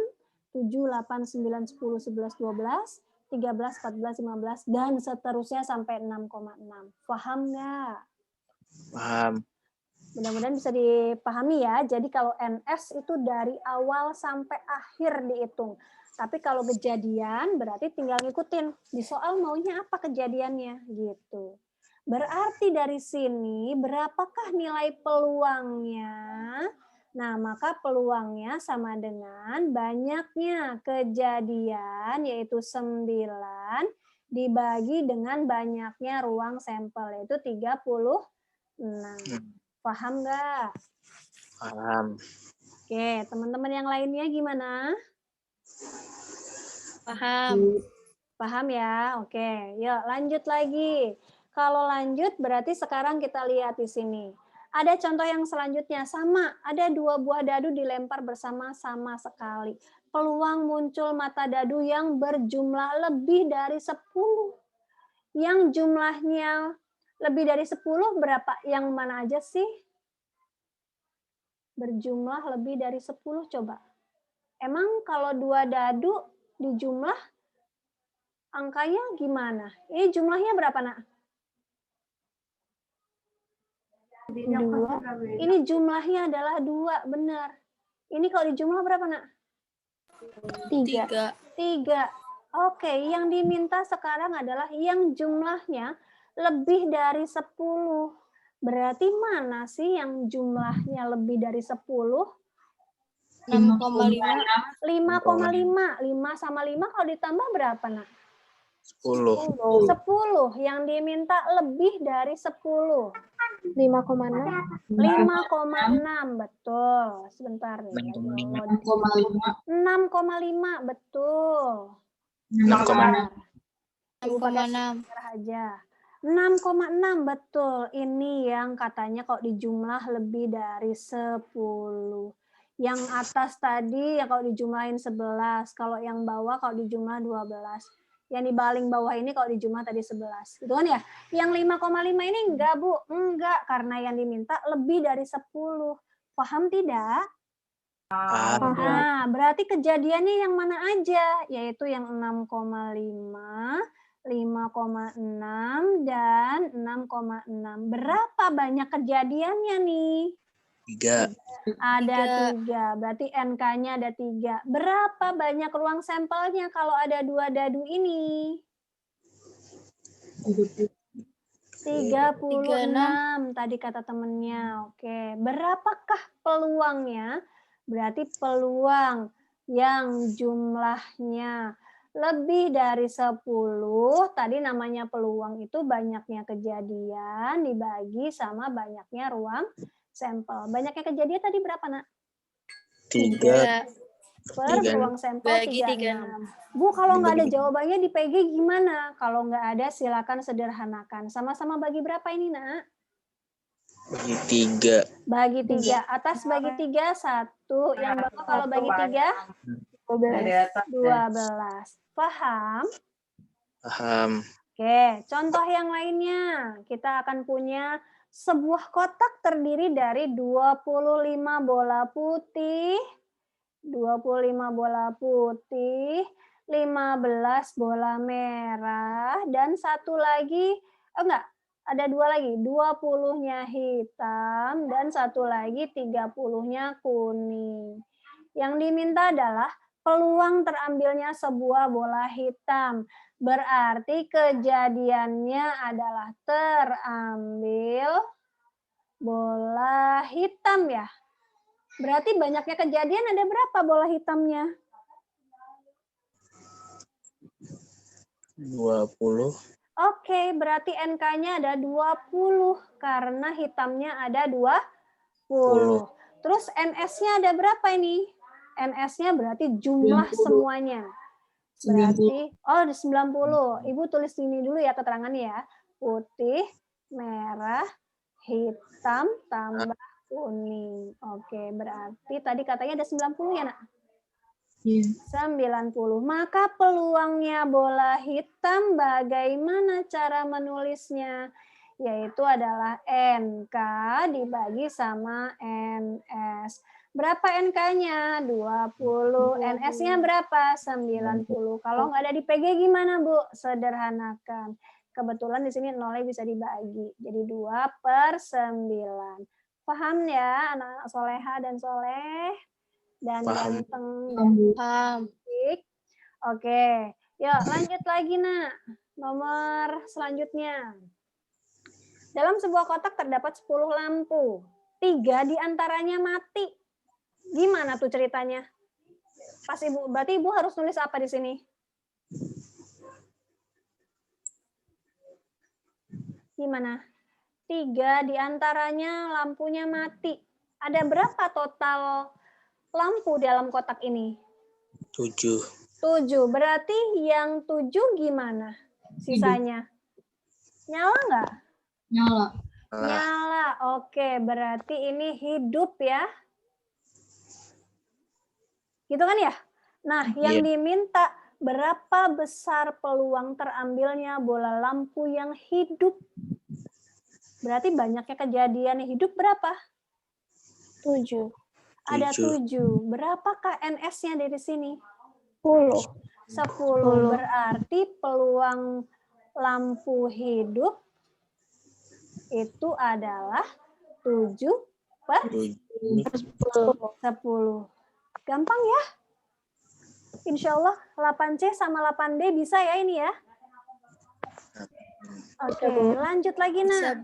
7, 8, 9, 10, 11, 12, 13, 14, 15, dan seterusnya sampai 6,6. Paham nggak? Paham. Mudah-mudahan bisa dipahami ya. Jadi kalau NS itu dari awal sampai akhir dihitung. Tapi kalau kejadian berarti tinggal ngikutin. Di soal maunya apa kejadiannya gitu. Berarti dari sini berapakah nilai peluangnya? Nah, maka peluangnya sama dengan banyaknya kejadian yaitu 9 dibagi dengan banyaknya ruang sampel yaitu 36. Paham nggak? Paham. Oke, teman-teman yang lainnya gimana? Paham. Paham ya? Oke, yuk lanjut lagi. Kalau lanjut berarti sekarang kita lihat di sini. Ada contoh yang selanjutnya, sama. Ada 2 buah dadu dilempar bersama-sama sekali. Peluang muncul mata dadu yang berjumlah lebih dari 10. Yang jumlahnya Lebih dari 10 berapa? Yang mana aja sih? Berjumlah lebih dari 10 coba. Emang kalau 2 dadu dijumlah angkanya gimana? Ini jumlahnya berapa, Nak? 2. Ini jumlahnya adalah 2, benar. Ini kalau dijumlah berapa, Nak? 3. 3. Oke, yang diminta sekarang adalah yang jumlahnya lebih dari 10. Berarti mana sih yang jumlahnya lebih dari 10? 5,5. 5,5. 5 sama 5 kalau ditambah berapa, Nak? 10. 10. Yang diminta lebih dari 10. 5,6. 5,6. Betul. Sebentar nih. 6,5. 6,5. Betul. 6,6. 6,6 aja. 6,6 betul. Ini yang katanya kok dijumlah lebih dari 10. Yang atas tadi ya kalau dijumlahin 11. Kalau yang bawah kalau dijumlah 12. Yang di paling bawah ini kalau dijumlah tadi 11. Gitu kan ya? Yang 5,5 ini enggak, Bu. Enggak, karena yang diminta lebih dari 10. Paham tidak? Nah, berarti kejadiannya yang mana aja? Yaitu yang 6,5, 5,6, dan 6,6. Berapa banyak kejadiannya nih? 3. Ada 3. Berarti NK-nya ada 3. Berapa banyak ruang sampelnya kalau ada 2 dadu ini? 36 tadi kata temennya. Oke, berapakah peluangnya? Berarti peluang yang jumlahnya lebih dari 10, tadi namanya peluang itu banyaknya kejadian dibagi sama banyaknya ruang sampel. Banyaknya kejadian tadi berapa, Nak? 3. Per Tiga. ruang sampel Bagi 36. Bu, kalau nggak ada Dibagi. jawabannya di PG gimana? Kalau nggak ada, silakan sederhanakan. Sama-sama bagi berapa ini, Nak? Bagi 3. Bagi 3. Atas bagi 3, 1. Yang bawah kalau bagi 3, 12. Paham? Paham. Oke, contoh yang lainnya. Kita akan punya sebuah kotak terdiri dari 25 bola putih, 25 bola putih, 15 bola merah, dan satu lagi, ada 2 lagi, 20-nya hitam, dan satu lagi 30-nya kuning. Yang diminta adalah peluang terambilnya sebuah bola hitam. Berarti kejadiannya adalah terambil bola hitam ya. Berarti banyaknya kejadian ada berapa bola hitamnya? 20. Oke, berarti NK-nya ada 20 karena hitamnya ada 20. Terus NS-nya ada berapa ini? NS-nya berarti jumlah 90. semuanya. Berarti, ada 90. Ibu tulis ini dulu ya keterangannya ya. Putih, merah, hitam, tambah kuning. Oke, berarti tadi katanya ada 90 ya, Nak? Iya. 90. Maka peluangnya bola hitam bagaimana cara menulisnya? Yaitu adalah NK dibagi sama NS. Berapa NK-nya? 20. NS-nya berapa? 90. Kalau nggak ada di PG gimana, Bu? Sederhanakan. Kebetulan di sini nolnya bisa dibagi. Jadi 2/9. Paham ya anak-anak soleha dan soleh? Dan Paham. ganteng. Paham. Oke, yuk lanjut lagi, Nak. Nomor selanjutnya. Dalam sebuah kotak terdapat 10 lampu. 3 diantaranya mati. Gimana tuh ceritanya? Pas Ibu, berarti Ibu harus nulis apa di sini? Gimana? 3 diantaranya lampunya mati. Ada berapa total lampu dalam kotak ini? 7. 7. Berarti yang 7 gimana? Sisanya? Nyala nggak? Nyala. Nyala. Oke, berarti ini hidup ya. Gitu kan ya? Nah, yang diminta berapa besar peluang terambilnya bola lampu yang hidup? Berarti banyaknya kejadian hidup berapa? 7. Ada 7. 7. Berapakah NS-nya dari sini? 10. 10. Berarti peluang lampu hidup itu adalah 7/10. Gampang ya? Insya Allah 8C sama 8D bisa ya ini ya? Oke, lanjut lagi nah.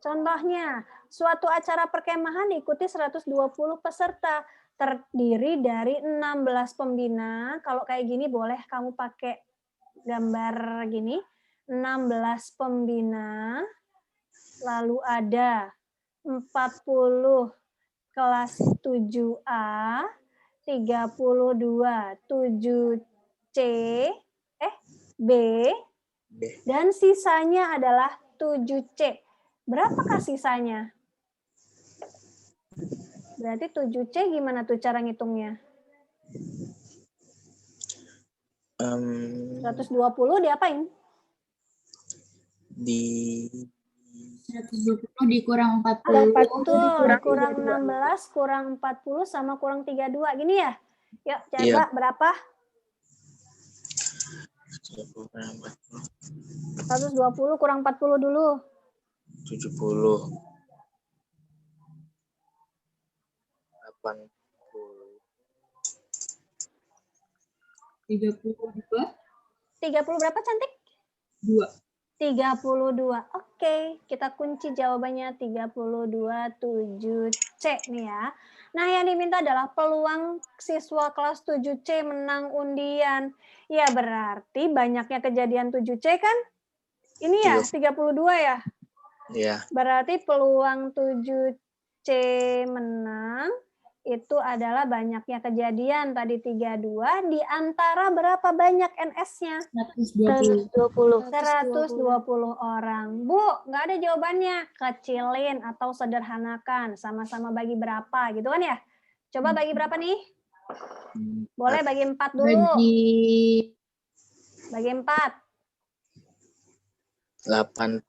Contohnya, suatu acara perkemahan diikuti 120 peserta, terdiri dari 16 pembina. Kalau kayak gini boleh kamu pakai gambar gini. 16 pembina, lalu ada 40 kelas 7A, 32 7C, B, dan sisanya adalah 7C. Berapakah sisanya? Berarti 7C gimana tuh cara ngitungnya? 120 diapain? Di 120 dikurang 40. Betul, kurang 16, kurang 40, sama kurang 32. Gini ya? Yuk, coba berapa? 120 kurang 40 dulu. 70. 80. 32. 30 berapa cantik? 2. 32. Oke, kita kunci jawabannya 32 7C nih ya. Nah, yang diminta adalah peluang siswa kelas 7C menang undian. Ya, berarti banyaknya kejadian 7C kan? Ini ya, 32 ya? Iya. Berarti peluang 7C menang itu adalah banyaknya kejadian tadi 32 di antara berapa banyak NS-nya? 120. 120 orang. Bu, nggak ada jawabannya. Kecilin atau sederhanakan. Sama-sama bagi berapa gitu kan ya? Coba bagi berapa nih? Boleh bagi 4 dulu. Bagi 4. 8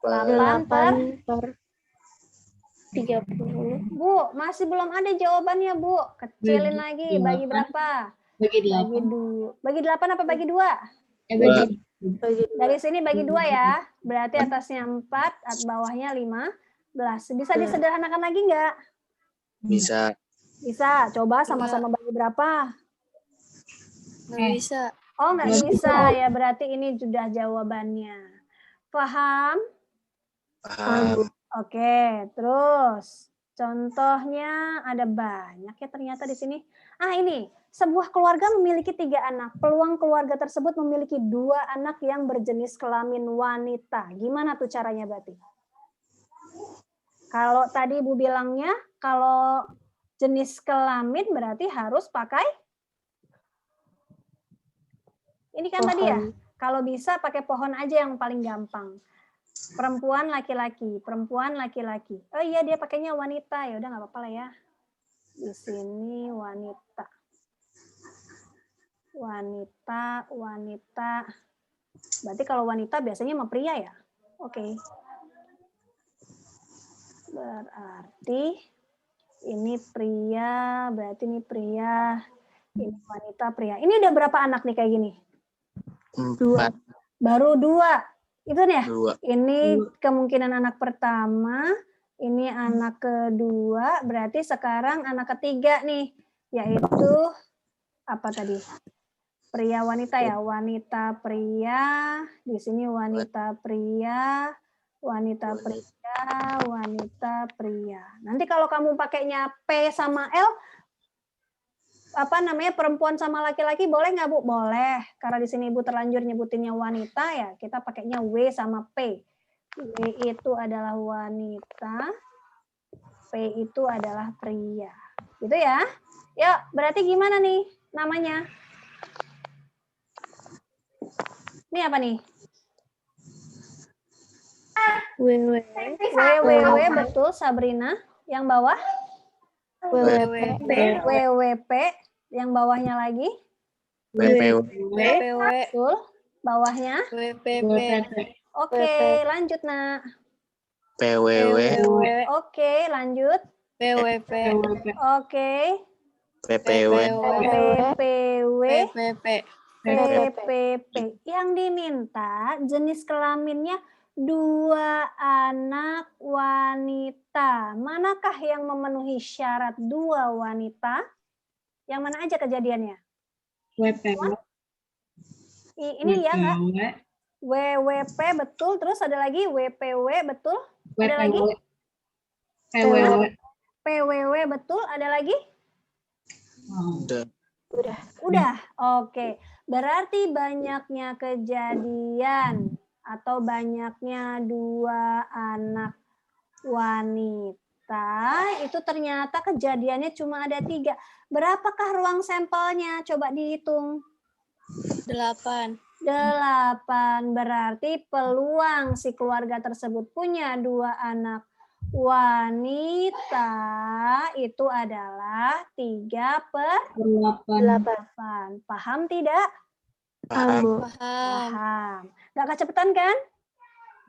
per 30. Bu, masih belum ada jawabannya, Bu. Kecilin lagi. Bagi berapa? Bagi Bagi 8. Bagi 8 apa bagi 2? Bagi Dari sini bagi 2 ya. Berarti atasnya 4, bawahnya 15. Bisa disederhanakan lagi nggak? Bisa. Bisa. Coba sama-sama bagi berapa? Nggak bisa. Oh, nggak bisa. Ya, berarti ini sudah jawabannya. Paham? Paham. Oke, terus contohnya ada banyak ya ternyata di sini. Ini sebuah keluarga memiliki 3 anak. Peluang keluarga tersebut memiliki 2 anak yang berjenis kelamin wanita. Gimana tuh caranya berarti? Kalau tadi Ibu bilangnya kalau jenis kelamin berarti harus pakai ini kan pohon. Tadi ya. Kalau bisa pakai pohon aja yang paling gampang. Perempuan laki-laki, perempuan laki-laki. Oh iya dia pakainya wanita, ya udah nggak apa-apa lah ya. Di sini wanita. Wanita. Berarti kalau wanita biasanya sama pria ya? Oke. Berarti ini pria, berarti ini pria. Ini wanita, pria. Ini udah berapa anak nih kayak gini? 4. Baru 2. Itu nih ya? 2. Ini kemungkinan anak pertama, ini anak kedua, berarti sekarang anak ketiga nih, yaitu apa tadi? Pria wanita ya, wanita pria, di sini wanita pria, wanita pria. Nanti kalau kamu pakainya P sama L, perempuan sama laki-laki boleh nggak Bu? Boleh. Karena di sini Ibu terlanjur nyebutinnya wanita ya, kita pakainya W sama P. W itu adalah wanita, P itu adalah pria. Gitu ya. Yuk, berarti gimana nih namanya? Ini apa nih? WWW, betul Sabrina. Yang bawah? WWP. Yang bawahnya lagi? WPW. Betul. Bawahnya? WPP. Oke, lanjut nak. PWW, Oke, lanjut. PWP, PWP, Oke. PPW, PPW, PPP, PPP. Yang diminta jenis kelaminnya 2 anak wanita. Manakah yang memenuhi syarat 2 wanita? Yang mana aja kejadiannya? WPW, Ini ya nggak? WPW, WWP betul, terus ada lagi WPW betul, ada lagi PWW. PWW betul, ada lagi? udah. Udah, oke. Berarti banyaknya kejadian atau banyaknya 2 anak wanita, itu ternyata kejadiannya cuma ada 3. Berapakah ruang sampelnya? Coba dihitung. 8, 8, berarti peluang si keluarga tersebut punya 2 anak wanita itu adalah 3/8. Paham tidak? Paham. paham. Paham. Nggak kecepatan kan?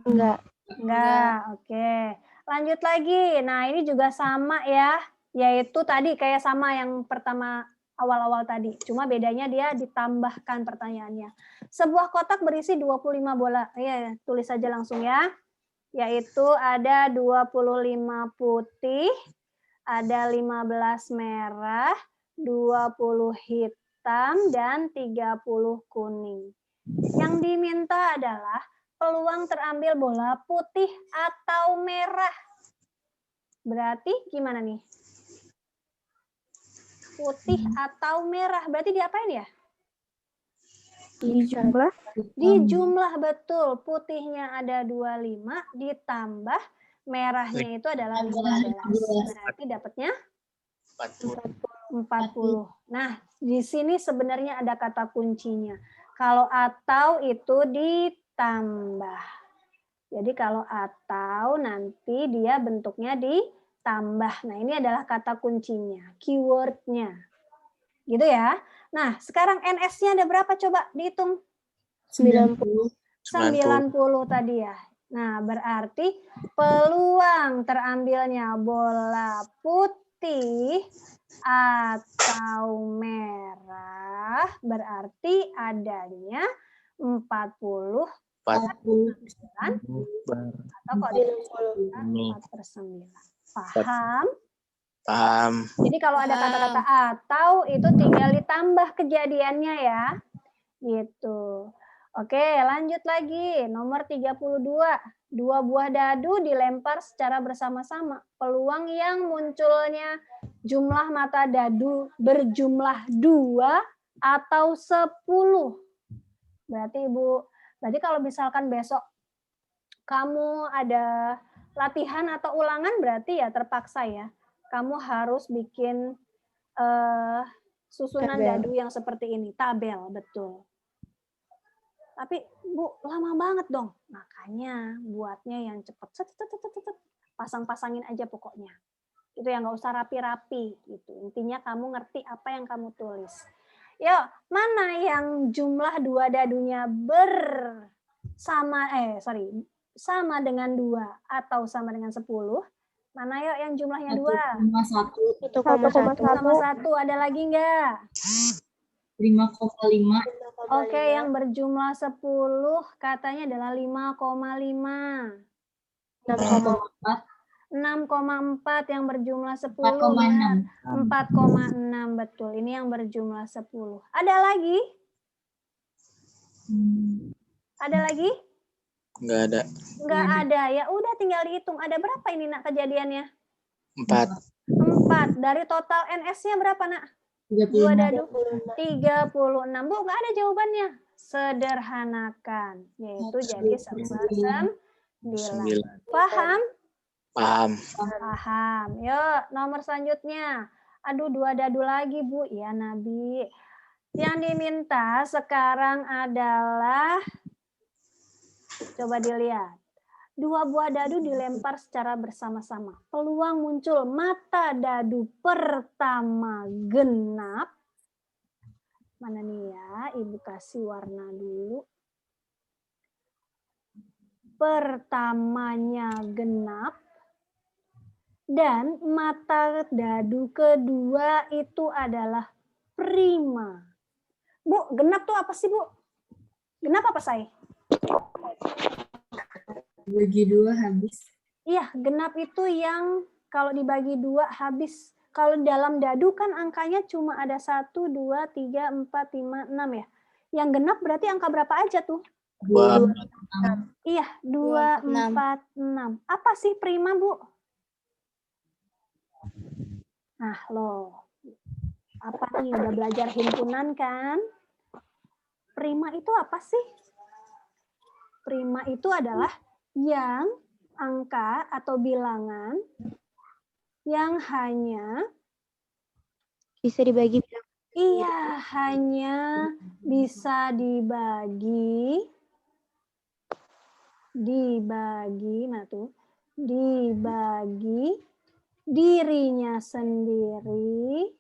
Enggak. Enggak. Oke. Lanjut lagi. Nah, ini juga sama ya, yaitu tadi kayak sama yang pertama awal-awal tadi. Cuma bedanya dia ditambahkan pertanyaannya. Sebuah kotak berisi 25 bola. Ya, tulis saja langsung ya. Yaitu ada 25 putih, ada 15 merah, 20 hitam, dan 30 kuning. Yang diminta adalah peluang terambil bola putih atau merah. Berarti gimana nih? Putih atau merah. Berarti diapain ya? Dijumlah. Dijumlah betul. Putihnya ada 25 ditambah merahnya itu adalah 15. Berarti dapatnya 40. Nah, di sini sebenarnya ada kata kuncinya. Kalau atau itu ditambah. Jadi kalau atau nanti dia bentuknya ditambah. Nah, ini adalah kata kuncinya, keywordnya. Gitu ya. Nah, sekarang NS-nya ada berapa? Coba dihitung. 90. 90 tadi ya. Nah, berarti peluang terambilnya bola putih atau merah berarti adanya 40 atau kok 4/9. Paham? Paham. Jadi kalau ada kata-kata atau itu tinggal ditambah kejadiannya ya. Gitu. Oke, lanjut lagi. Nomor 32. 2 buah dadu dilempar secara bersama-sama. Peluang yang munculnya jumlah mata dadu berjumlah 2 atau 10. Berarti berarti kalau misalkan besok kamu ada latihan atau ulangan berarti ya terpaksa ya. Kamu harus bikin susunan dadu yang seperti ini, tabel, betul. Tapi Bu, lama banget dong. Makanya buatnya yang cepat. Pasang-pasangin aja pokoknya. Itu yang nggak usah rapi-rapi gitu. Intinya kamu ngerti apa yang kamu tulis. Yuk, mana yang jumlah 2 dadunya sama dengan 2 atau sama dengan 10? Mana yuk yang jumlahnya 2? 1,1. 1,1. Ada lagi nggak? 5,5. Oke, yang berjumlah 10 katanya adalah 5,5. 6,4. 6,4 yang berjumlah 10. 4,6. 4,6 betul. Ini yang berjumlah 10. Ada lagi? Ada lagi? Enggak ada. Enggak ada. Ya udah tinggal dihitung. Ada berapa ini nak kejadiannya? 4. 4. Dari total NS-nya berapa nak? 2 dadu. 36. Bu, enggak ada jawabannya. Sederhanakan. Yaitu jadi 1/9. Paham? Paham. Paham. Yuk, nomor selanjutnya. Aduh, 2 dadu lagi, Bu. Ya, Nabi. Yang diminta sekarang adalah, coba dilihat. 2 buah dadu dilempar secara bersama-sama. Peluang muncul mata dadu pertama genap. Mana nih ya? Ibu kasih warna dulu. pertamanya genap dan mata dadu kedua itu adalah prima. Bu, genap tuh apa sih, Bu? Genap apa, Say? Bagi 2 habis. Iya, genap itu yang kalau dibagi 2 habis. Kalau dalam dadu kan angkanya cuma ada 1, 2, 3, 4, 5, 6 ya. Yang genap berarti angka berapa aja tuh? 2, Iya, 2, 4, 6. Apa sih prima, Bu? Nah, loh. Apa nih? Udah belajar himpunan kan? Prima itu apa sih? Prima itu adalah yang angka atau bilangan yang hanya Bisa dibagi. iya, hanya bisa dibagi mana tuh? Dibagi dirinya sendiri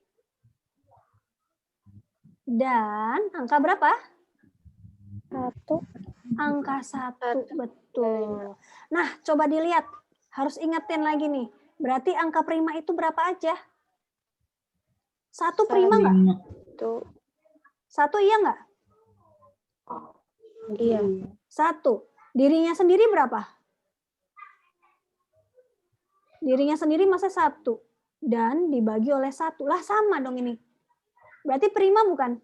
dan angka berapa? 1. Angka 1, betul. Nah, coba dilihat. Harus ingetin lagi nih. Berarti angka prima itu berapa aja? 1 prima nggak? 1 iya nggak? Iya. 1. Dirinya sendiri berapa? Dirinya sendiri masa 1. Dan dibagi oleh 1. Lah sama dong ini. Berarti prima bukan?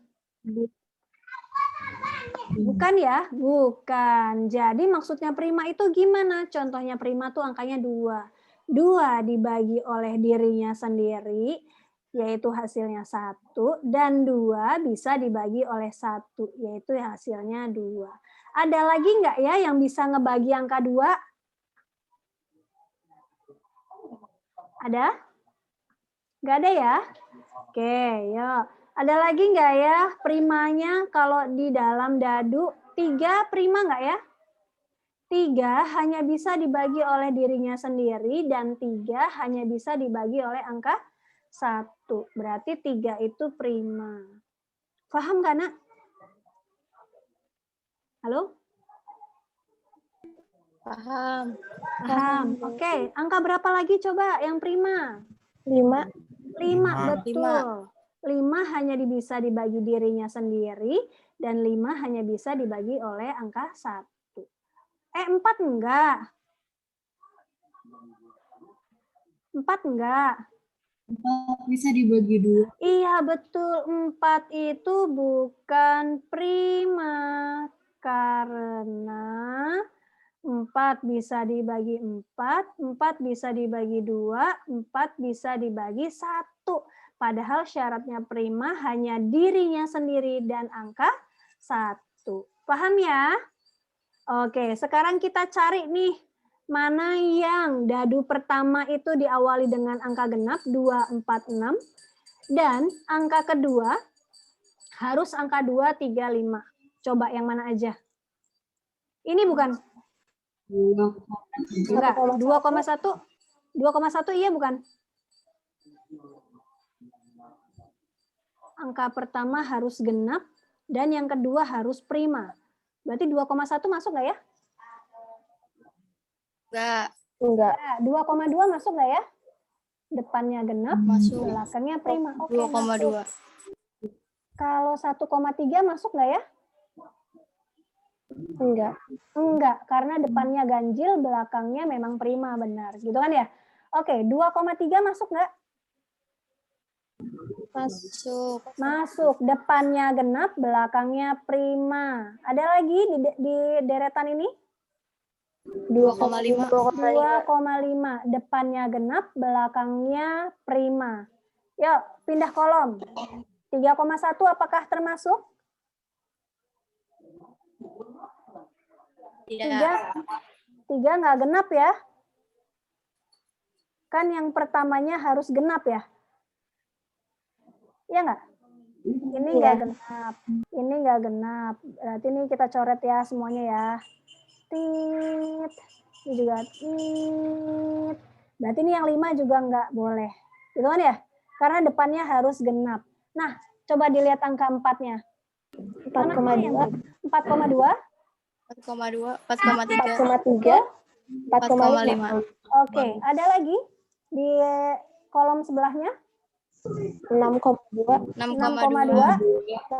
Bukan ya? Bukan. Jadi maksudnya prima itu gimana? Contohnya prima tuh angkanya 2. 2 dibagi oleh dirinya sendiri, yaitu hasilnya 1. Dan 2 bisa dibagi oleh 1, yaitu hasilnya 2. Ada lagi nggak ya yang bisa ngebagi angka 2? Ada? Nggak ada ya? Oke, yuk. Ada lagi nggak ya primanya kalau di dalam dadu? 3 prima nggak ya? 3 hanya bisa dibagi oleh dirinya sendiri dan 3 hanya bisa dibagi oleh angka 1. Berarti 3 itu prima. Paham nggak, Nak? Halo? Paham. Paham. Oke, angka berapa lagi coba yang prima? 5. 5, betul. 5 hanya bisa dibagi dirinya sendiri dan 5 hanya bisa dibagi oleh angka 1. 4 enggak? 4 enggak? 4 bisa dibagi 2. Iya, betul. 4 itu bukan prima karena 4 bisa dibagi 4, 4 bisa dibagi 2, 4 bisa dibagi 1. Padahal syaratnya prima hanya dirinya sendiri dan angka 1. Paham ya? Oke, sekarang kita cari nih mana yang dadu pertama itu diawali dengan angka genap 2, 4, 6 dan angka kedua harus angka 2, 3, 5. Coba yang mana aja? Ini bukan? Enggak, 2,1. 2,1 iya bukan? Angka pertama harus genap dan yang kedua harus prima. Berarti 2,1 masuk nggak ya? Enggak. 2,2 masuk nggak ya? Depannya genap, Masuk. belakangnya prima. Oke, 2,2. masuk. Kalau 1,3 masuk nggak ya? Enggak. Enggak, karena depannya ganjil, belakangnya memang prima, benar. Gitu kan ya? Oke, 2,3 masuk nggak? Masuk. Masuk. Depannya genap, belakangnya prima. Ada lagi di deretan ini? 2,5. 2,5. Depannya genap, belakangnya prima. Yuk, pindah kolom. 3,1 apakah termasuk? Tidak. 3 nggak genap ya? Kan yang pertamanya harus genap ya? Iya nggak? Ini nggak genap. Ini nggak genap. Berarti ini kita coret ya semuanya ya. Tit. Ini juga tit. Berarti ini yang 5 juga nggak boleh. Gitu kan ya? Karena depannya harus genap. Nah, coba dilihat angka 4-nya. 4,2. 4,2. 4,2, 4,3, 4,3, 4,5, Oke, ada lagi di kolom sebelahnya? 6,2, 6,2,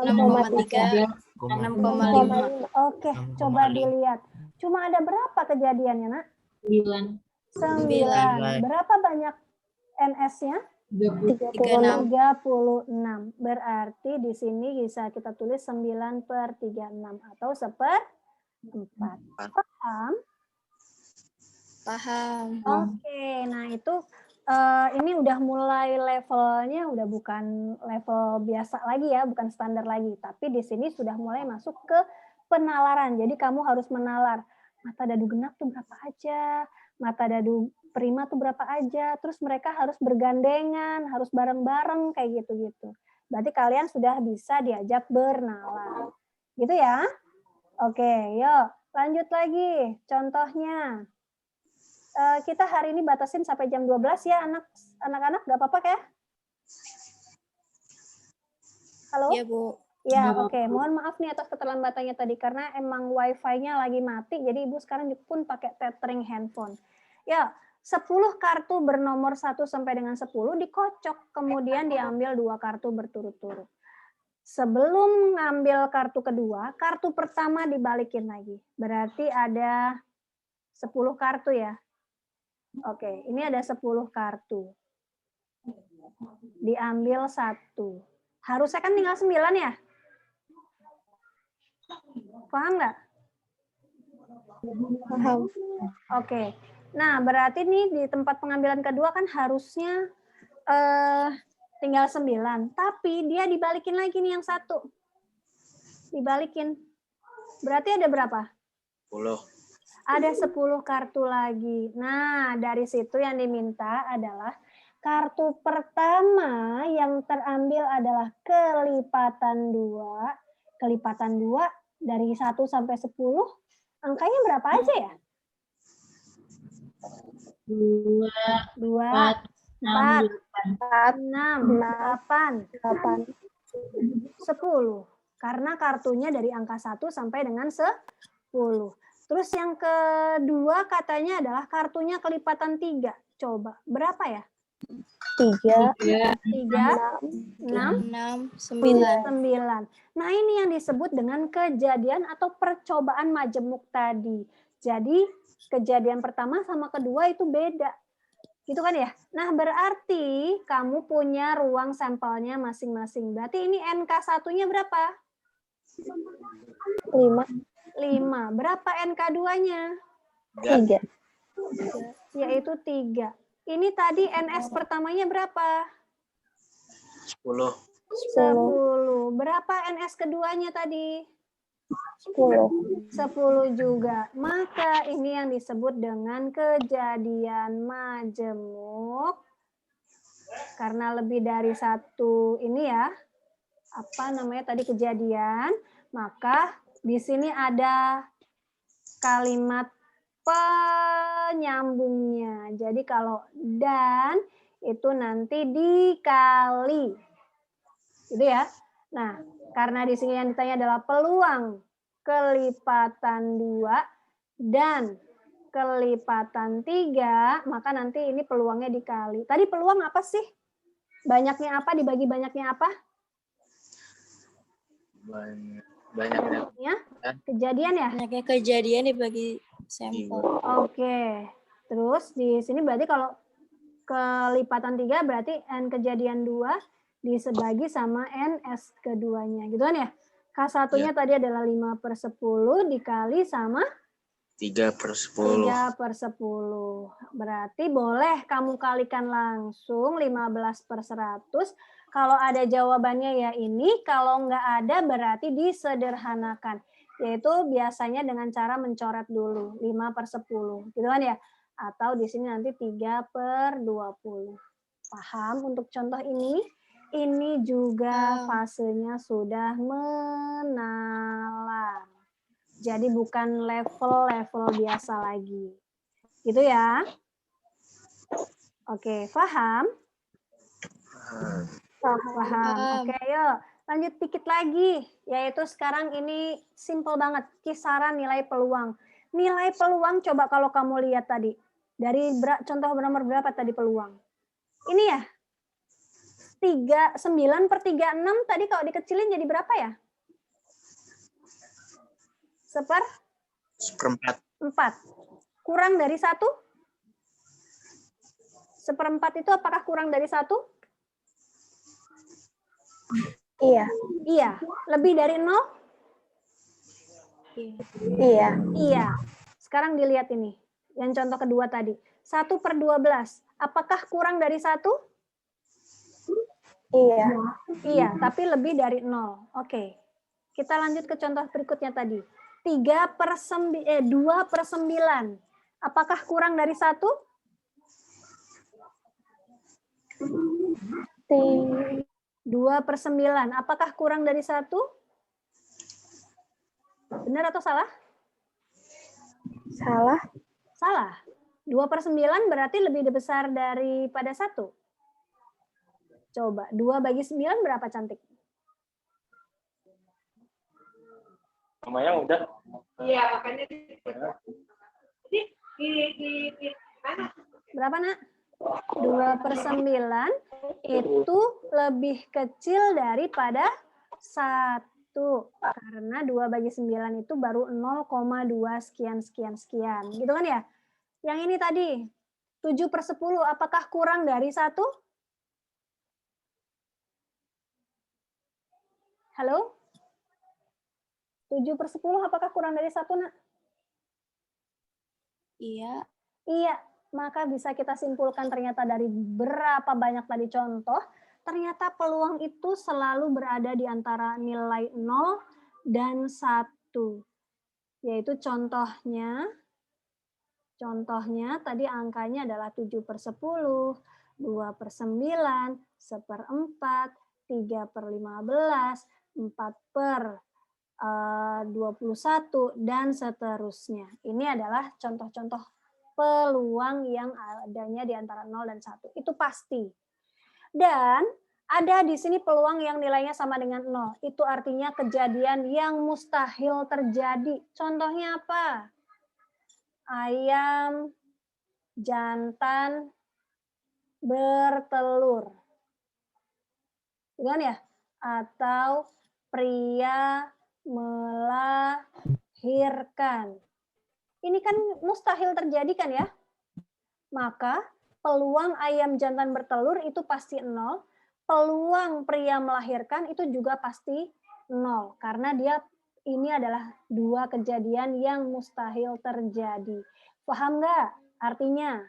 6,3, 6,5. Oke, coba dilihat. Cuma ada berapa kejadiannya, Nak? 9, 9. Berapa banyak NS-nya? 36. 36. Berarti di sini bisa kita tulis 9/36 atau 1/4. Paham? Paham. Oke, nah itu ini udah mulai levelnya udah bukan level biasa lagi ya, bukan standar lagi. Tapi di sini sudah mulai masuk ke penalaran. Jadi kamu harus menalar mata dadu genap tuh berapa aja, mata dadu prima tuh berapa aja. Terus mereka harus bergandengan, harus bareng-bareng kayak gitu-gitu. Berarti kalian sudah bisa diajak bernalar. Gitu ya? Oke, yuk lanjut lagi. Contohnya. Kita hari ini batasin sampai jam 12 ya anak-anak, nggak apa-apa ya? Halo? Iya, Bu. Ya, oke. Mohon maaf nih atas keterlambatannya tadi karena emang wifi-nya lagi mati, jadi Ibu sekarang pun pakai tethering handphone. Ya, 10 kartu bernomor 1 sampai dengan 10 dikocok, kemudian diambil 2 kartu berturut-turut. Sebelum ngambil kartu kedua, kartu pertama dibalikin lagi. Berarti ada 10 kartu ya. Oke, ini ada 10 kartu. Diambil 1. Harusnya kan tinggal 9 ya? Paham nggak? paham. Oke. Nah, berarti nih di tempat pengambilan kedua kan harusnya tinggal 9. Tapi dia dibalikin lagi nih yang 1. Dibalikin. Berarti ada berapa? 10. Ada 10 kartu lagi. Nah, dari situ yang diminta adalah kartu pertama yang terambil adalah kelipatan 2. Kelipatan 2 dari 1 sampai 10. Angkanya berapa aja ya? 2, 2, 4, 4, 6, 6, 8, 8, 10. Karena kartunya dari angka 1 sampai dengan 10. Terus yang kedua katanya adalah kartunya kelipatan 3. Coba, berapa ya? 3, 3, 6, 6, 9. 9. Nah, ini yang disebut dengan kejadian atau percobaan majemuk tadi. Jadi, kejadian pertama sama kedua itu beda. Gitu kan ya? Nah, berarti kamu punya ruang sampelnya masing-masing. Berarti ini NK1-nya berapa? 5, 5. Berapa NK2-nya? 3, Yaitu 3. Ini tadi NS pertamanya berapa? 10. 10. Berapa NS keduanya tadi? 10, 10 juga. Maka ini yang disebut dengan kejadian majemuk. Karena lebih dari 1 ini ya. Apa namanya tadi kejadian. Maka di sini ada kalimat penyambungnya. Jadi kalau dan itu nanti dikali. Gitu ya. Nah, karena di sini yang ditanya adalah peluang kelipatan 2 dan kelipatan 3, maka nanti ini peluangnya dikali. Tadi peluang apa sih? Banyaknya apa? Dibagi banyaknya apa? Banyaknya Kejadian ya? Banyaknya kejadian dibagi sampel. Oke. Terus di sini berarti kalau kelipatan 3 berarti N kejadian 2 disebagi sama NS keduanya. Gitu kan ya? K1-nya tadi adalah 5/10 dikali sama 3/10. 3/10. Berarti boleh kamu kalikan langsung 15/100. Kalau ada jawabannya ya ini, kalau nggak ada berarti disederhanakan. Yaitu biasanya dengan cara mencoret dulu 5/10. Gitu kan ya? Atau di sini nanti 3/20. Paham untuk contoh ini? Ini juga fasenya sudah menalar. Jadi bukan level-level biasa lagi. Gitu ya? Oke, paham? Paham. Oke, yuk. Lanjut dikit lagi, yaitu sekarang ini simple banget, kisaran nilai peluang. Nilai peluang coba kalau kamu lihat tadi, dari contoh nomor berapa tadi peluang? Ini ya, 9/36 tadi kalau dikecilin jadi berapa ya? Seperempat. 4. Kurang dari 1? 1/4 itu apakah kurang dari 1? Iya. Iya. Lebih dari 0? Iya. Iya. Sekarang dilihat ini. Yang contoh kedua tadi. 1/12. Apakah kurang dari 1? Iya. Iya, tapi lebih dari 0. Oke. Kita lanjut ke contoh berikutnya tadi. 2/9. Apakah kurang dari 1? 2/9. Apakah kurang dari 1? Benar atau salah? Salah. Salah. 2/9 berarti lebih besar daripada 1. Coba, 2 bagi 9 berapa, Cantik? Lumayan udah. Iya, makanya Berapa, Nak? 2/9 itu lebih kecil daripada 1. Karena 2 bagi 9 itu baru 0,2 sekian. Gitu kan ya? Yang ini tadi, 7/10, apakah kurang dari 1? Halo? 7/10 apakah kurang dari 1, Nak? Iya. Iya, maka bisa kita simpulkan ternyata dari berapa banyak tadi contoh, ternyata peluang itu selalu berada di antara nilai 0 dan 1. Yaitu contohnya tadi angkanya adalah 7/10, 2/9, 1/4, 3/15, 4/21, dan seterusnya. Ini adalah contoh-contoh peluang yang adanya di antara 0 dan 1. Itu pasti. Dan ada di sini peluang yang nilainya sama dengan 0. Itu artinya kejadian yang mustahil terjadi. Contohnya apa? Ayam jantan bertelur. Bukan ya? Atau pria melahirkan. Ini kan mustahil terjadi kan ya? Maka peluang ayam jantan bertelur itu pasti 0. Peluang pria melahirkan itu juga pasti 0. Karena ini adalah 2 kejadian yang mustahil terjadi. Paham nggak artinya?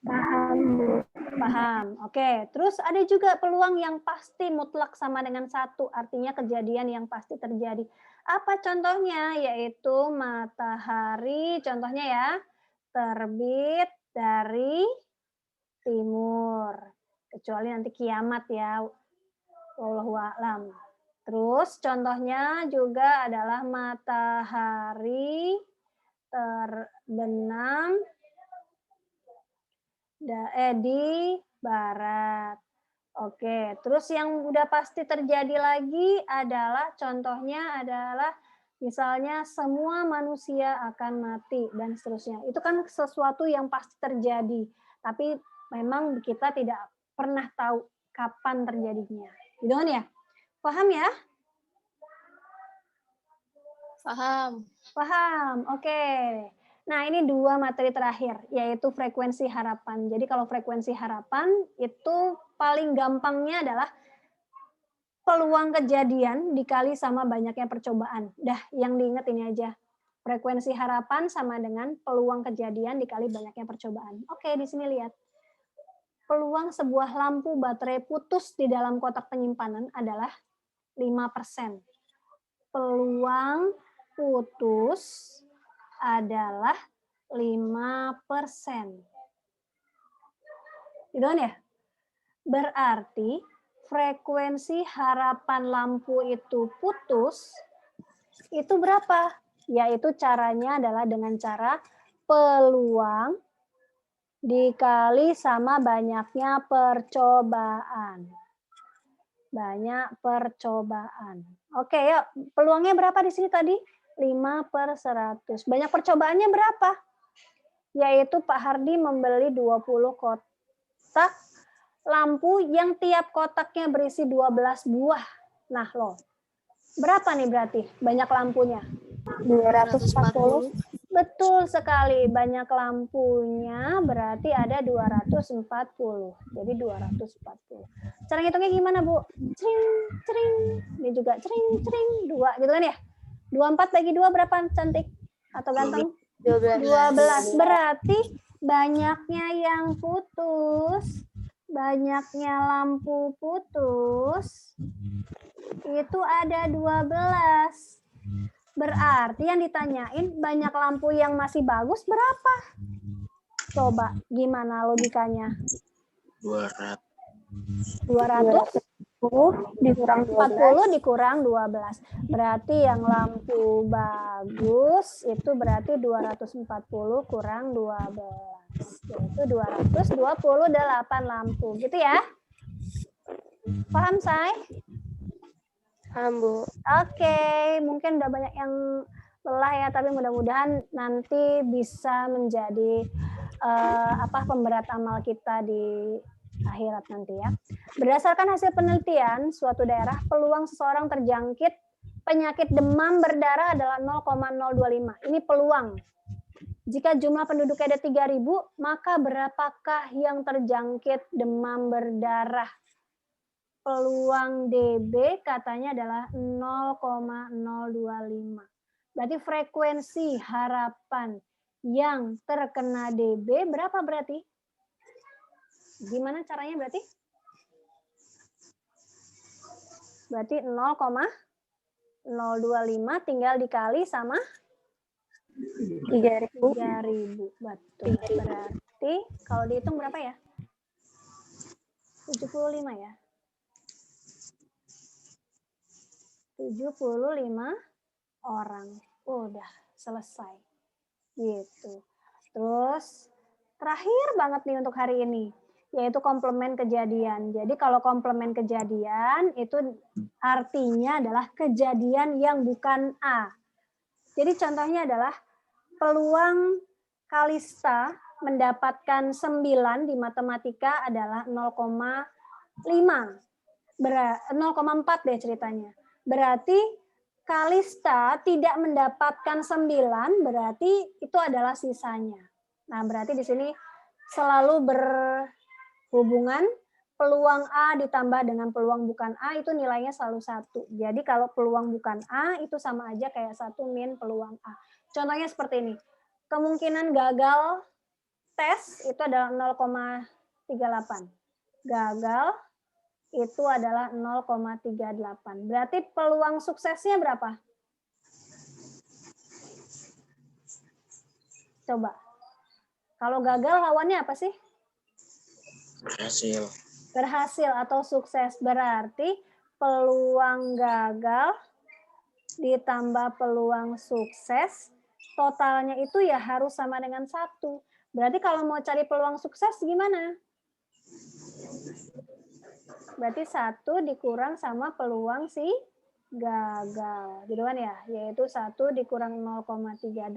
Paham, Bu. Paham. Oke. Terus ada juga peluang yang pasti mutlak sama dengan 1. Artinya kejadian yang pasti terjadi. Apa contohnya? Yaitu matahari. Contohnya ya. Terbit dari timur. Kecuali nanti kiamat ya. Wallahu a'lam. Terus contohnya juga adalah matahari terbenam di barat. Oke, terus yang udah pasti terjadi lagi adalah contohnya adalah misalnya semua manusia akan mati dan seterusnya. Itu kan sesuatu yang pasti terjadi, tapi memang kita tidak pernah tahu kapan terjadinya. Gitu kan ya? Paham ya? Paham. Paham, oke. Nah, ini 2 materi terakhir, yaitu frekuensi harapan. Jadi kalau frekuensi harapan, itu paling gampangnya adalah peluang kejadian dikali sama banyaknya percobaan. Dah, yang diingat ini aja. Frekuensi harapan sama dengan peluang kejadian dikali banyaknya percobaan. Oke, di sini lihat. Peluang sebuah lampu baterai putus di dalam kotak penyimpanan adalah 5%. Peluang putus adalah 5%. Gitu kan ya? Berarti frekuensi harapan lampu itu putus, itu berapa? Yaitu caranya adalah dengan cara peluang dikali sama banyaknya percobaan. Banyak percobaan. Oke, yuk. Peluangnya berapa di sini tadi? 5/100. Banyak percobaannya berapa? Yaitu Pak Hardi membeli 20 kotak lampu yang tiap kotaknya berisi 12 buah. Nah, loh. Berapa nih berarti banyak lampunya? 240. Betul sekali, banyak lampunya berarti ada 240. Jadi 240. Cara ngitungnya gimana, Bu? Cring, cring. Ini juga cring, cring. 2 gitu kan ya? 24 bagi 2 berapa, cantik? Atau ganteng? 12. Berarti banyaknya yang putus, banyaknya lampu putus, itu ada 12. Berarti yang ditanyain banyak lampu yang masih bagus berapa? Coba gimana logikanya? 200. 240 dikurang 12. dikurang 12. Berarti yang lampu bagus itu berarti 240 kurang 12. Yaitu 228 lampu. Gitu ya? Paham, Say? Paham, Bu. Oke, mungkin udah banyak yang lelah ya, tapi mudah-mudahan nanti bisa menjadi pemberat amal kita di akhirat nanti ya. Berdasarkan hasil penelitian suatu daerah, peluang seseorang terjangkit penyakit demam berdarah adalah 0,025. Ini peluang. Jika jumlah penduduknya ada 3.000, maka berapakah yang terjangkit demam berdarah? Peluang DB katanya adalah 0,025. Berarti frekuensi harapan yang terkena DB berapa berarti? Gimana caranya berarti? Berarti 0,025 tinggal dikali sama 3.000. 3.000. Betul. Berarti kalau dihitung berapa ya? 75 ya? 75 orang. Udah selesai. Gitu. Terus terakhir banget nih untuk hari ini, yaitu komplement kejadian. Jadi kalau komplement kejadian itu artinya adalah kejadian yang bukan A. Jadi contohnya adalah peluang Kalista mendapatkan 9 di matematika adalah 0,5. 0,4 deh ceritanya. Berarti Kalista tidak mendapatkan 9, berarti itu adalah sisanya. Nah, berarti di sini selalu berhubungan peluang A ditambah dengan peluang bukan A itu nilainya selalu 1. Jadi kalau peluang bukan A itu sama aja kayak 1 min peluang A. Contohnya seperti ini. Kemungkinan gagal tes itu adalah 0,38. Gagal itu adalah 0,38. Berarti peluang suksesnya berapa? Coba. Kalau gagal lawannya apa sih? Berhasil. Berhasil atau sukses. Berarti peluang gagal ditambah peluang sukses, totalnya itu ya harus sama dengan 1. Berarti kalau mau cari peluang sukses gimana? Berarti 1 dikurang sama peluang si gagal. Gitu kan ya? Yaitu 1 dikurang 0,38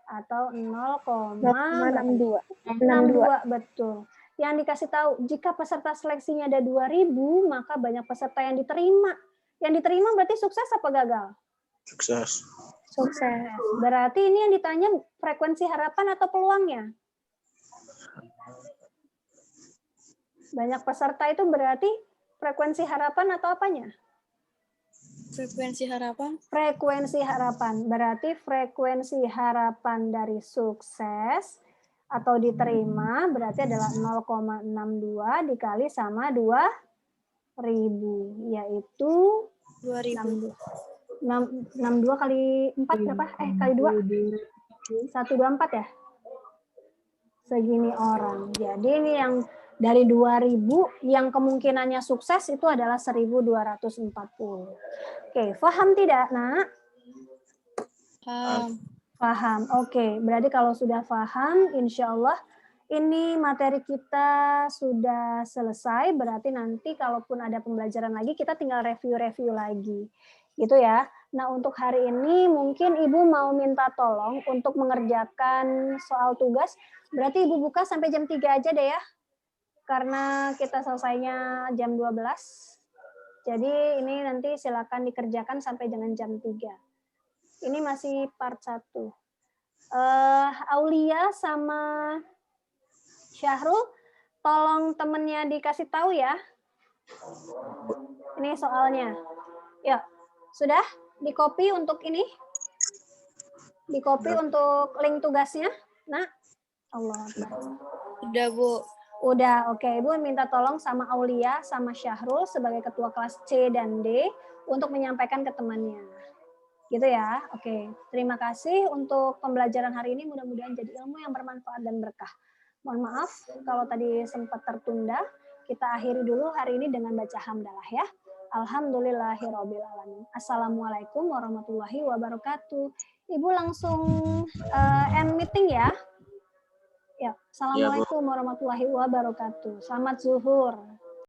atau 0,62. 62, betul. Yang dikasih tahu, jika peserta seleksinya ada 2.000, maka banyak peserta yang diterima. Yang diterima berarti sukses apa gagal? Sukses. Sukses. Berarti ini yang ditanya frekuensi harapan atau peluangnya? Banyak peserta itu berarti frekuensi harapan atau apanya? Frekuensi harapan. Frekuensi harapan. Berarti frekuensi harapan dari sukses atau diterima berarti adalah 0,62 dikali sama 2.000, yaitu 2.000. 62 kali 4 berapa? Kali 2. 124 ya? Segini orang. Jadi ini yang dari 2.000 yang kemungkinannya sukses itu adalah 1.240. Oke, paham tidak, Nak? Paham. Paham. Oke, berarti kalau sudah paham, insya Allah ini materi kita sudah selesai, berarti nanti kalaupun ada pembelajaran lagi, kita tinggal review-review lagi. Gitu ya. Nah, untuk hari ini mungkin Ibu mau minta tolong untuk mengerjakan soal tugas, berarti Ibu buka sampai jam 3 aja deh ya. Karena kita selesainya jam 12. Jadi ini nanti silakan dikerjakan sampai dengan jam 3. Ini masih part 1. Aulia sama Syahrul, tolong temennya dikasih tahu ya. Ini soalnya. Ya, sudah di-copy untuk ini? Di-copy untuk link tugasnya? Nah, Allah Akbar. Udah, Bu. Udah, oke. Ibu minta tolong sama Aulia, sama Syahrul sebagai ketua kelas C dan D untuk menyampaikan ke temannya. Gitu ya, oke. Terima kasih untuk pembelajaran hari ini. Mudah-mudahan jadi ilmu yang bermanfaat dan berkah. Mohon maaf kalau tadi sempat tertunda. Kita akhiri dulu hari ini dengan baca hamdalah ya. Alhamdulillahirrabbilalamin. Assalamualaikum warahmatullahi wabarakatuh. Ibu langsung end meeting ya. Ya, assalamualaikum warahmatullahi wabarakatuh. Selamat zuhur.